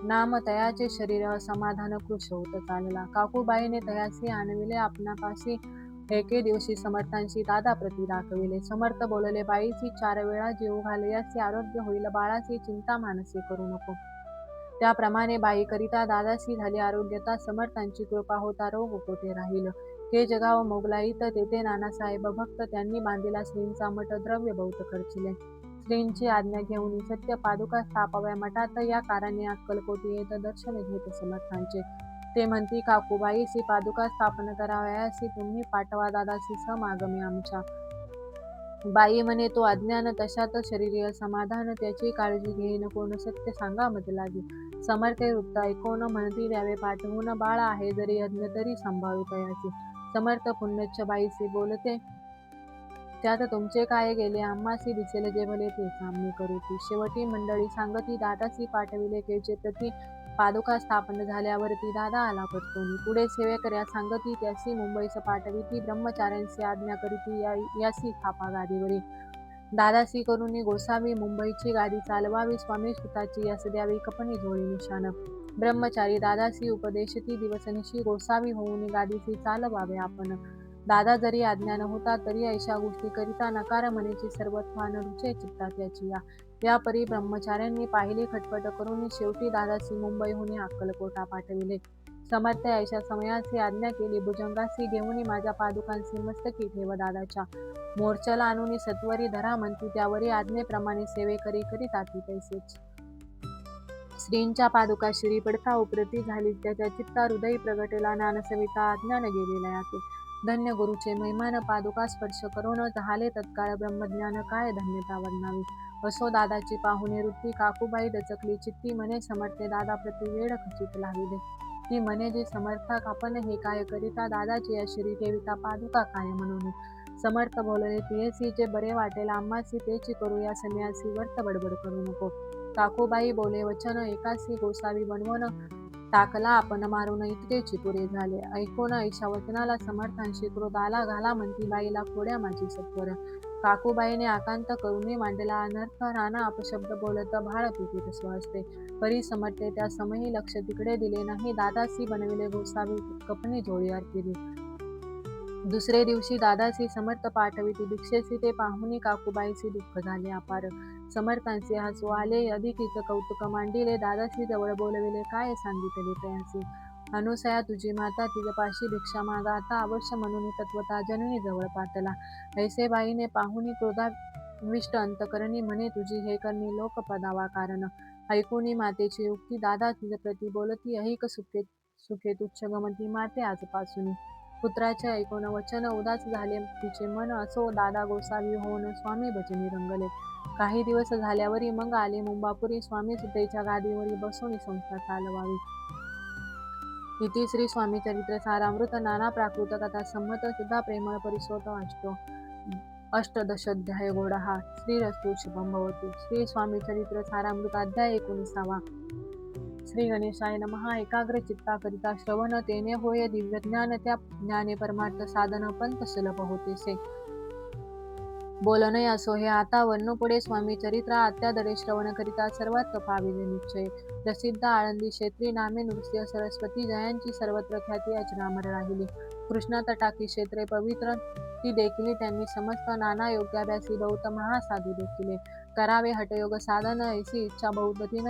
नाम तयाचे शरीर समाधान कृश होत चालला. काकूबाईने तयासी आणविले आपणापाशी. एके दिवशी समर्थांशी दादा प्रती दाखविले. समर्थ बोलले बाईची 4 वेळा जीव घालयासी आरोग्य होईल बाळाची चिंता मानसी करू नको. त्याप्रमाणे बाई करिता दादासी झाली आरोग्यता. समर्थांची कृपा होता रोग कोठे राहील. हे जगाव मोगलाईत तेथे नानासाहेब भक्त त्यांनी बांधिला श्रींचा मठ द्रव्य बहुत खर्चिले. श्रींची आज्ञा घेऊन सत्य पादुका स्थापाव्या मठात या कारणे अक्कलकोटी येत दर्शन घेत समर्थांचे. ते म्हणती काकूबाईसी पादुका स्थापन करावयासी तुम्ही पाठवा दादासी समागमे आमच्या. बाई म्हणे तो अज्ञान तशात शरीरीय समाधान त्याची काळजी घेईन कोण सत्य सांगा मज लागी. समर्थे वृत्त ऐकोन म्हणती द्यावे पाठवून बाळ आहे जरी यज्ञ तरी सांभाळू तयाची. समर्थ पुण्यच्छ बाईसी बोलते त्यात तुमचे काय गेले आम्हासी दिसेल जे भले तेच आम्ही करूती. शेवटी मंडळी सांगती दादासी पाठविले केचे प्रती. पादुका स्थापन झाल्यावरती दादा आला परतोनी. पुढे सेवेकऱ्या सांगती त्यासी मुंबईस पाठविती ब्रह्मचार्यांसी आज्ञा करीती यासी थापा गादीवरी. दादासी करुणी गोसावी मुंबईची गादी चालवावी, स्वामी सुताची यस द्यावी कपनी झोळी निशान. ब्रह्मचारी दादासी उपदेशती दिवसनिशी, गोसावी होऊन गादीसी चालवावे आपण. दादा जरी अज्ञान होता तरी ऐशा गोष्टी करिता, नकार मनेची सर्वत्वान रुचे चित्ता त्याची या. या परी ब्रह्मचार्यांनी पाहिले खटपट करून शेवटी दादासी मुंबईहून अक्कलकोटा पाठविले. समर्थ ऐशा समयासी आज्ञा केली, भुजंगासी घेऊन माझ्या पादुकांसी मस्तकी ठेव दादाच्या. मोर्चाला आणून सत्वरी धरा म्हणती, त्यावरी आज्ञेप्रमाणे सेवे करी करिताती तैसेच. श्रींच्या पादुका शिरी पडता उपरती झाली, त्याच्या चित्ता हृदयी प्रगटला ज्ञानसविता अज्ञान गेलेला याचे. धन्य गुरुचे महिमान पादुका स्पर्श करून, झाले तत्काळ ब्रह्मज्ञान काय धन्यता वर्णावी. असो दादाची पाहुणे वृत्ती, काकूबाई दचकली चित्ती, म्हणे समर्थे दादा प्रति वेळ खचित लाविले. ती म्हणे जे समर्थक आपण हे काय करिता, दादाची या शिरी ठेविता पादुका काय म्हणून. समर्थ बोलले तुयसी, जे बरे वाटेल आम्हासी तेची करूया समयासी, वर्त बडबड करू नको. काकूबाई बोले वचन एकासी, गोसावी बनवून टाकला आपण मारून, इतके चिपुरे झाले. ऐकून ऐशा वचनाला समर्थांशी क्रोध आला, घाला म्हणती बाईला खोड्या माझी सत्वर. काकूबाईने आकांत करूनही मांडला अनर्थ, नाना अपशब्द बोलत भाळ पिटीत स्वहस्ते. परी समर्थे त्या समयी लक्ष तिकडे दिले नाही, दादासी बनविले गोसावी कपनी झोळी अर्पिली. दुसरे दिवशी दादासी समर्थ पाठविती भिक्षेसी, ते पाहुनी काकूबाईसी दुःख झाले अपार. समर्थांचे हसू आले, अधिकीच कौतुक मांडिले, दादासी जवळ बोलविले काय सांगितले तयासी. अनुसया तुझी माता तिजपाशी भिक्षा मागा आता, अवश्य म्हणून तत्वता जननी जवळ पातला. ऐसे बाईने पाहुनी क्रोधाविष्ट अंतकरणी, म्हणे तुझी हे करणी लोक पदावा कारण. ऐकुनी मातेची युक्ती दादा तिज प्रती बोलती, ऐक सुखे तुच्छ गमती माते आजपासून. पुत्राचे ऐकून वचन उदास झाले तिचे मन, असो दादा गोसावी होऊन स्वामी भजनी रंगले. काही दिवस झाल्यावरी मग आले मुंबापुरी, स्वामी सुतेच्या गादीवरी बसून संस्था चालवावी. इति श्री स्वामी चरित्र सारामृत नाना प्राकृत कथा संमत, सुद्धा प्रेमळ परिसोत अष्टदशाध्याय गोडा हा. श्रीरस्तु शुभम भवतु. श्री स्वामी चरित्र सारामृत अध्याय 19. श्री गणेशाय नमः. एकाग्र चित्ता करिता श्रवण, तेने होय दिव्य ज्ञान, त्या ज्ञाने परमार्थ साधन पंथ सुलभ होतेसे. बोलणे असो हे आता वर्णू पुढे, स्वामी चरित्र अत्यादरे श्रवण करिता सर्वात पाविले निश्चय. प्रसिद्ध आळंदी क्षेत्री नामे नृसिंह सरस्वती, जयांची सर्वत्र ख्याती अजरामर राहिली. कृष्णा तटाकी क्षेत्रे पवित्र ती देखील, त्यांनी समस्त नाना योग्याभ्यासी बहुत महासाधू देखिले. करावे हठयोग साधन, ऐसी इच्छा बहुततीन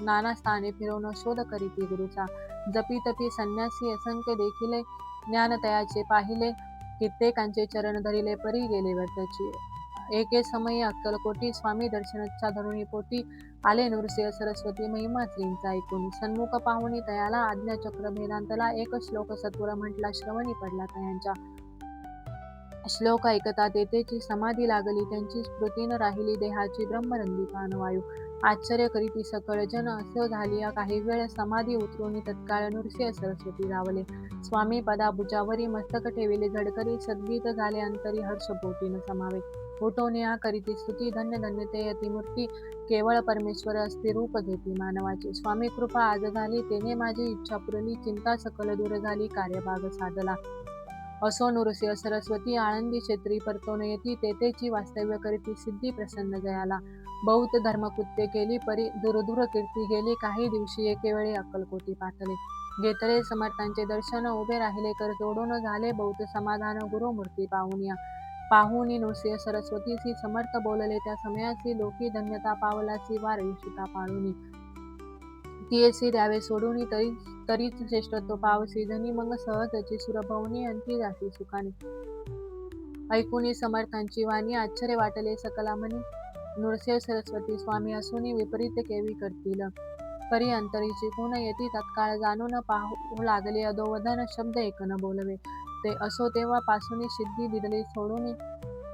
नाना स्थाने फिरवून शोध करीती गुरुचा. जपी तपी संन्यासी असंख्य देखिले, ज्ञान तयाचे पाहिले, कित्येकांचे चरण धरिले परी गेले व्यर्थची. एके समयी अक्कलकोटी स्वामी दर्शनच्छा धरुणी पोटी, आले नृसिंह सरस्वती महिमा श्रींचा ऐकून. सन्मुख पाहुणी तयाला आज्ञाचक्र भेदांतला, एक श्लोक सत्वर म्हटला श्रवणी पडला तयांच्या. श्लोक ऐकता तेथेची समाधी लागली, त्यांची स्मृती न राहिली देहाची ब्रह्मरंगी प्राणवायू. आश्चर्य करीती सकळ जन, असो झाली काही वेळ समाधी उतरून तत्काळ नृसिंह सरस्वती रावले. स्वामी पदाभुजावरी मस्तक ठेविले झडकरी, सद्गीत झाले अंतरी हर्ष पोटी न समावे. उठवण्या करीती स्तुती, धन्य धन्य ते यतिमूर्ती, केवळ परमेश्वर असते रूप घेती मानवाची. स्वामी कृपा आज झाली, तेने माझी इच्छा पुरली, चिंता सकल दूर झाली, कार्यभाग साधला. असो नृसिंह सरस्वती आळंदी क्षेत्री परतोन येती, तेथेची वास्तव्य करीती सिद्धी प्रसन्न जयाला. बहुत धर्मकृत्य केली परी दूरदूर कीर्ती गेली, काही दिवशी एकेवेळी अक्कलकोटी पातले. घेतले समर्थांचे दर्शन, उभे राहिले कर जोडून, झाले बहुत समाधान गुरुमूर्ती पाहुनिया. पाहुनी नृसिंह सरस्वतीसी समर्थ बोलले त्या समयासी, लोकी धन्यता पावलासी वार युषिता पाळुनी. तियेसी द्यावे सोडून तरीच श्रेष्ठत्व पावसी, जनी मग सहजची सुरभवनी अंती जाती सुखाने. ऐकुनी समर्थांची वाणी आश्चर्य वाटले सकला मनी, नृसिंह सरस्वती स्वामी असूनी विपरीत केवी करतील. परी अंतरीची कोण येती तत्काळ जाणून, पाहू लागले अधोवधन शब्द एक न बोलवे. ते असो तेव्हा पासून सिद्धी दिदली सोडून,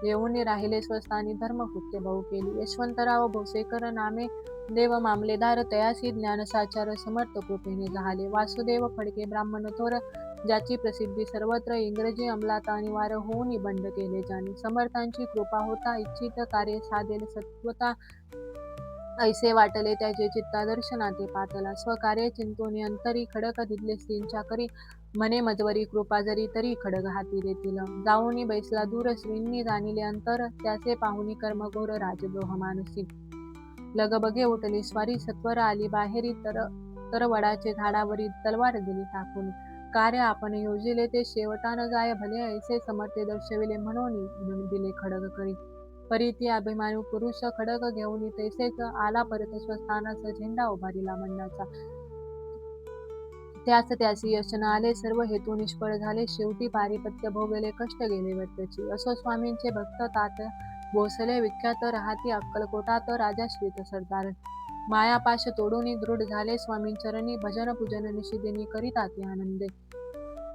येऊन राहिले स्वस्थानी धर्मकृत्य बहु केली. यशवंतराव भोसेकर नामे देव मामलेदार, तयासी ज्ञानसाचार समर्थ कृपेने झाले. वासुदेव फडके ब्राह्मण थोर, ज्याची प्रसिद्धी सर्वत्र, इंग्रजी अंमलात अनिवार्य होऊन बंड केले ज्याने. समर्थांची कृपा होता इच्छित कार्य साधेल सत्वता, ऐसे वाटले त्याचे चित्ता दर्शनाते पातला स्वकार्य चिंतोनी अंतरी खडक दिले श्रींच्या करी मने मजवरी कृपा जरी तरी खडग हाती देतील जाऊनी बैसला दूर श्रींनी जाणिले अंतर त्याचे पाहुनी कर्मघोर राजद्रोह मानसी लगबगे उठली स्वारी सत्वर आली बाहेरी तर वडाचे झाडावरी तलवार दिली टाकून कार्य आपण योजिले ते शेवटान जाय भले ऐसे समर्थे दर्शविले म्हणून दिले खडग करी परीती अभिमानू पुरुष खडग घेऊन तैसेच आला परत स्वस्थानास झेंडा उभारिला मन्नाचा त्यासी यश न आले सर्व हेतू निष्फळ झाले शेवटी पारिपत्य भोगले कष्ट गेले वर्तची असो स्वामींचे भक्त तात भोसले विख्यात राहती अक्कलकोटात राजा श्रीत सरदार मायापाश तोडून दृढ झाले स्वामींचरणी भजन पूजन निशिदिनी करीताती आनंदे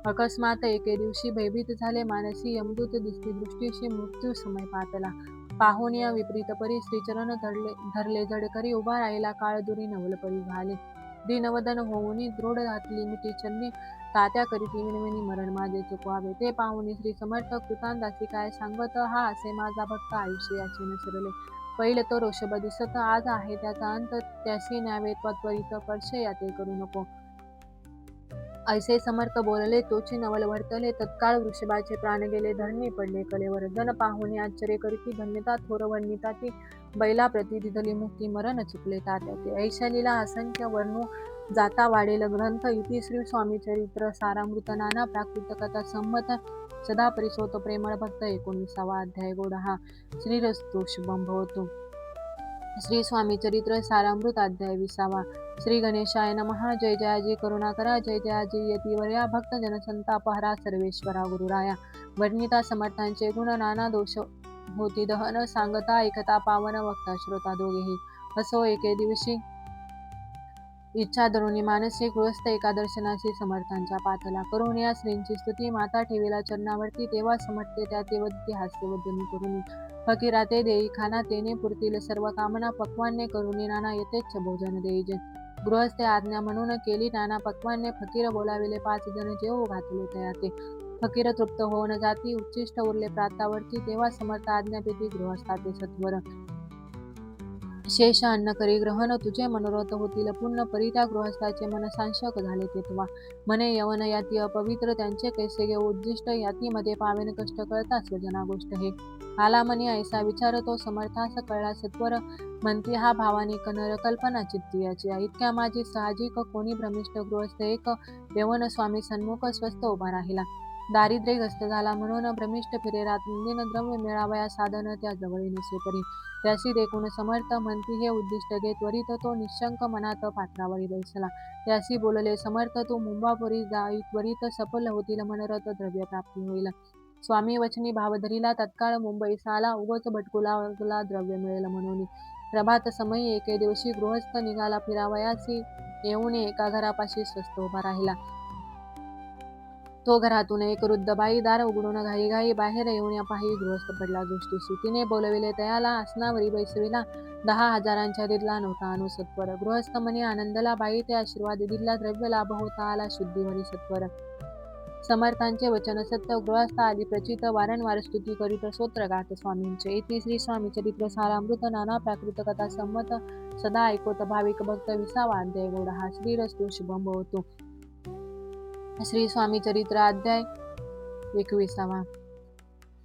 अकस्मात एके दिवशी भयभीत झाले मानसी यमदूत दिसती दृष्टीशी मृत्यू समय पातला पाहुनिया विपरीत परी श्रीचरण धरले जड करी उभा राहिला काळ दुरी नवल परी झाले दीनवदन होऊनी दृढ घातली मिठी चंदी तात्या करीती विनविनी मरण माझे चुकवावे ते पाहुनी श्री समर्थ कृतांदासी काय सांगत हा असे माझा भक्त आयुष्य याचे नसरले पहिल तो रोषभ दिसत आज आहे त्याचा अंत त्यासी न्यावे त्वरित पर्श याते करू नको ऐसे समर्थ बोलले तोची नवल वर्तले तत्काळ वृषभाचे प्राण गेले धरणी पडले कलेवर जन पाहुणे आश्चर्य करीती धन्यता थोर वर्णिता ती बैला प्रती दिधली मुक्ती मरण चुकले तात्याचे ऐशालीला असंख्य वर्णू जाता वाढेल ग्रंथ इति श्री स्वामी चरित्र सारामृत नाना प्राकृत कथा संमत सदा परिसोत प्रेमळ भक्त 19वा अध्याय गोड हा श्रीरस्तु शुभम भवतु श्री स्वामी चरित्र सारामृत अध्याय 20वा श्री गणेशाय नमः जय जयाजी करुणाकरा जय जयाजी यतिवर्या भक्त जनसंतापहरा सर्वेश्वरा गुरुराया वर्णिता समर्थांचे गुण नाना दोष होती दहन सांगता ऐकता पावन वक्ता श्रोता दोघेही असो एके दिवशी इच्छा धरुणी मानसी गृहस्थ एका दर्शनाशी समर्थांच्या पातला करून या श्रींची स्तुती माता ठेवीला चरणावरती तेव्हा समर्थते त्या ते वदती हास्यवदनी करुणी फकीरा ते देई खाना तेने पुरतील सर्व कामना पक्वान्य करुणी नाना यथेच्छ भोजन देईजे गृहस्थे आज्ञा म्हणून केली नाना पक्वान्य फकीर बोलाविले 5 जण जेव घातले तया ते फकीर तृप्त होऊन जाती उच्चिष्ट उरले प्रातावरती तेव्हा समर्थ आज्ञापिती गृहस्थाते सत्वर शेष अन्न करी ग्रहण तुझे मनोरथ होतील पूर्ण परी त्या गृहस्थाचे मन सांशक झाले तेव्हा मने यवन याती अपवित्र त्यांचे कैसे घेऊ उद्दिष्ट यातीमध्ये पावेन कष्ट कळता स्वजना गोष्ट हे आला मनी ऐसा विचार तो समर्थास कळला सत्वर म्हणती हा भावानी कनर कल्पना चित्ती याची इतक्या माझी साहजिक कोणी भ्रमिष्ठ गृहस्थ एक यवन स्वामी सन्मुख स्वस्थ उभा राहिला दारिद्र्य ग्रस्त झाला म्हणून भ्रमिष्ठ फिरे रात्रंदिन द्रव्य मिळावया साधन त्या जवळी नसे परी त्याशी देखून समर्थ म्हणती हे उद्दिष्ट घे त्वरित तो निशंक मनात पात्रावरी बैसला त्याशी बोलले समर्थ तू मुंबापुरी जाई त्वरित सफल होतील मनरथ द्रव्य प्राप्ती होईल स्वामी वचनी भाव धरिला तत्काळ मुंबईस आला उगच भटकुला द्रव्य मिळेल म्हणून प्रभात समयी एके दिवशी गृहस्थ निघाला फिरावयासी येऊन एका घरापाशी स्वस्त उभा राहिला तो घरातून एक वृद्ध बाई दार उघडून घाई बाहेर येऊन पाही गृहस्थ पडला दृष्टीशी तिने बोलविले तयाला आसनावरी बैसविला 10,000 दिला नव्हता अनुसत्वर गृहस्थ मनी आनंदला बाई ते आशीर्वाद दिला द्रव्य लाभ होता आला शुद्धीवरी सत्वर समर्थांचे वचन सत्य गृहस्थ आदी प्रचित वारंवार स्तुती करीत स्तोत्र गात स्वामींचे इति श्री स्वामी चरित्र सारामृत नाना प्राकृत कथा संमत सदा ऐकोत भाविक भक्त 20वा अध्याय गोड हा श्रीरस्तु शुभम भवतु श्री स्वामी चरित्र अध्याय 21वा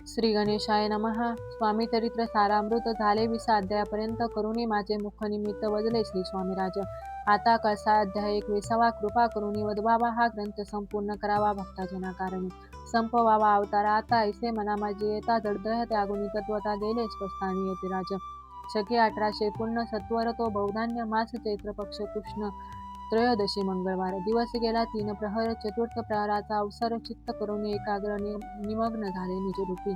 श्री गणेशाय नमः स्वामी चरित्र सारामृत झाले 20 अध्यायापर्यंत करुणी माझे मुख निमित्त वजले श्री स्वामीराज आता कसा अध्याय 21वा कृपा करुणी वदवावा हा ग्रंथ संपूर्ण करावा भक्ताजना कारणी संपवावा अवतारा आता ऐसे मना माझी येता जडदह त्यागुणी तत्वता गेले स्वस्थानी येते राज शके 1800 पुण्य सत्वर तो बहुधान्य मास चैत्र पक्ष कृष्ण त्रयोदशी मंगळवार दिवस गेला 3 प्रहर चतुर्थ प्रहराचा अवसर चित्त करून एकाग्र निमग्न झाले निजरूपी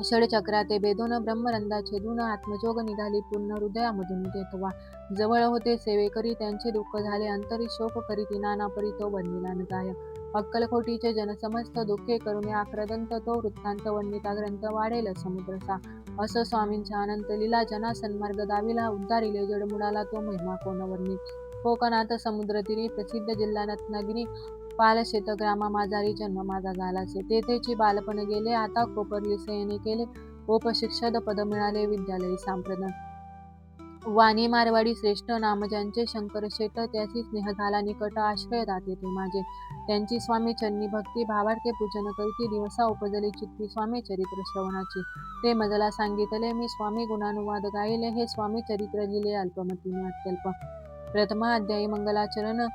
षडचक्रा ते बेदून ब्रह्मरंधा छेदून आत्मजोग निघाली पूर्ण हृदयामधून तेव्हा जवळ होते सेवेकरी त्यांचे दुःख झाले अंतरी शोक करीती नाना परी तो बनविला न काय अक्कलकोटीचे जनसमस्त दुःखे करून आक्रदंत तो वृत्तांत वर्णिता ग्रंथ वाढेल समुद्रसा असं स्वामींच्या अनंत लीला जना सन्मार्ग दाविला उद्धारिले जडमुडाला तो महिमा कोण वर्णी कोकणात समुद्रतीरी प्रसिद्ध जिल्हा रत्नागिरी पालशेत ग्रामा माझारी जन्म माझा झालाचे तेथेची बालपण गेले आता कोपरली सयने केले उपशिक्षद पद मिळाले विद्यालयी सांप्रदान वाणी मारवाडी श्रेष्ठ नाम ज्यांचे शंकर शेट त्याची स्नेह झाला निकट आश्रय दाते ते माझे त्यांची स्वामी चरणी भक्ती भावार्थे पूजन करीती दिवसा उपजली चित्ती स्वामी चरित्र श्रवणाची ते मजला सांगितले मी स्वामी गुणानुवाद गायले हे स्वामी चरित्र लिहिले अल्पमतीने अत्यल्प प्रथमा अध्यायी मंगलाचरण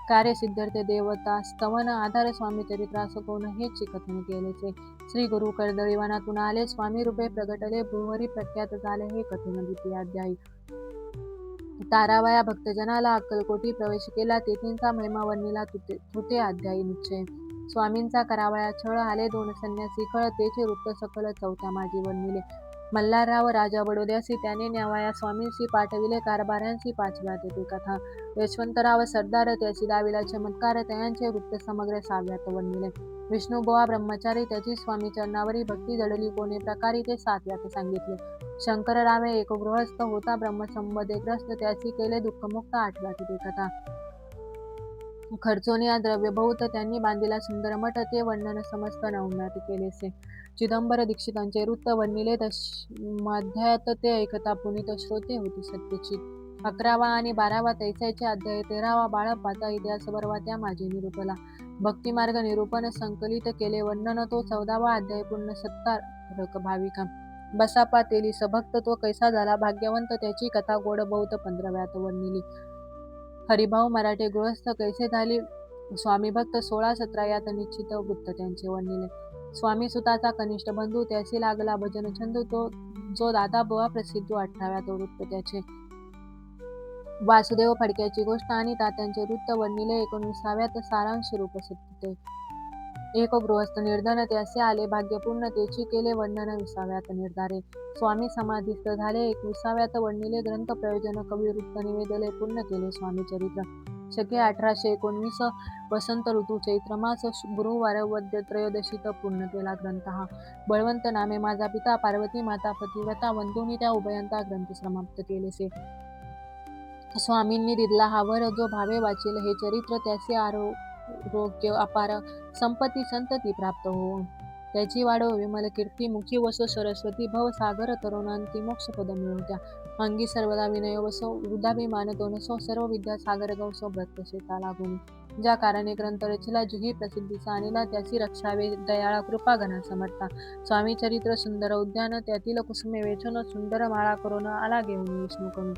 कार्य सिद्धार्थ देवता स्तवन आधार स्वामी चरित्रास कोण हेच कथन केलेचे श्री गुरु कर्दळीवनातून आले स्वामी रूपे प्रगटले भ्रुहरी प्रख्यात झाले हे कथन द्वितीय अध्यायी तारावया भक्तजनाला अक्कलकोटी प्रवेश केला तेथींचा महिमा वर्णिला तृतीय अध्यायी निश्चय स्वामींचा करावया छळ आले दोन संन्यासी खळ तेचे वृत्त सकल चौथ्या माझी वर्णिले मल्हारराव राजा बडोद्यासी त्याने न्यावया स्वामींशी पाठविले कारभाऱ्यांशी पाचव्या ते कथा यशवंतराव सरदार त्याची दाविला चमत्कार तयांचे वृत्त समग्र सहाव्यात वर्णिले विष्णुबुवा ब्रह्मचारी त्याची स्वामी चरणावरी भक्ती जडली कोणे प्रकारे ते सातव्यात सांगितले शंकररावे एक गृहस्थ होता ब्रह्मसंबंधे ग्रस्त त्याची केले दुःखमुक्त आठव्यात ते कथा खर्चोनिया द्रव्य बहुत त्यांनी बांधिला सुंदर मठ ते वर्णन समस्त नवम्यात केलेसे चिदंबर दीक्षितांचे वृत्त वर्णिले दशमाध्यायात ते ऐकता पुनीत श्रोते होती सत्यची 11वा आणि 12वा तैसाचे अध्याय 13वा बाळप्पाचा इतिहास बरवा त्या माझे निरूपला भक्तिमार्ग निरूपण संकलित केले वर्णन तो 14वा अध्याय पूर्ण 17 भाविका बसापा तेली सभक्त तो कैसा झाला भाग्यवंत त्याची कथा गोड बहुत 15व्यात वर्णिली हरिभाऊ मराठे गृहस्थ कैसे झाली स्वामी भक्त 16-17 यात निश्चित वृत्त त्यांचे वर्णिले स्वामी सुताचा कनिष्ठ बंधू त्याशी लागला भजन छंदू तो जो दादा बुवा प्रसिद्ध 18व्यात वृत्त त्याचे वासुदेव फडक्याची गोष्ट आणि तात्यांचे वृत्त वर्णिले 19व्यात सारांश रूप सत्य एक गृहस्थ निर्धन त्याचे आले भाग्यपूर्ण त्याची केले वर्णन 20व्यात निर्धारे स्वामी समाधीस्थ झाले 21व्यात वर्णिले ग्रंथ प्रयोजन कवी वृत्त निवेदले पूर्ण केले स्वामी चरित्र शके 1819 वसंत ऋतू चैत्र मास गुरुवार वद्य त्रयोदशीत पूर्ण केला ग्रंथ हा बळवंत नामे माझा पिता पार्वती माता पतिव्रता वंदुनी त्या उभयंता ग्रंथ समाप्त केलेसे स्वामींनी दिला हा वर जो भावे वाचेल हे चरित्र त्याचे आरोग्य अपार संपत्ती संतती प्राप्त हो त्याची वाढव विमल कीर्ती मुखी वसो सरस्वती भव सागर तरुणांती मोक्ष पद मिळवत्या अंगी सर्वदा विनय वसो वृद्धाभिमान दोनसो सर्व विद्या सागर गवसो व्रत शेता लागून ज्या कारणे ग्रंथ रचिला जुही प्रसिद्धीचा आणला त्याची रक्षावे दयाळा कृपा घना समर्था स्वामी चरित्र सुंदर उद्यान त्यातील कुसुमे वेचन सुंदर माळा करून आला घेऊन विष्णू कमी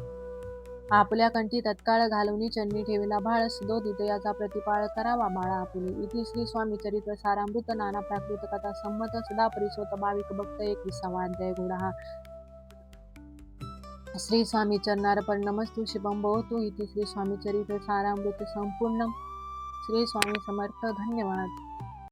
आपल्या कंठी तत्काळ घालवणी चरणी ठेविला भाळ सुदोदित याचा प्रतिपाळ करावा बाळा आपुले इति श्री स्वामी चरित्र सारामृत नाना प्राकृत कथा संमत सदा परिसोत भाविक भक्त 21वा अध्याय गोडा हा श्री स्वामी चरणार्पण नमस्तु शिवम भवतु इति श्री स्वामी चरित्र सारामृत संपूर्ण श्री स्वामी समर्थ धन्यवाद।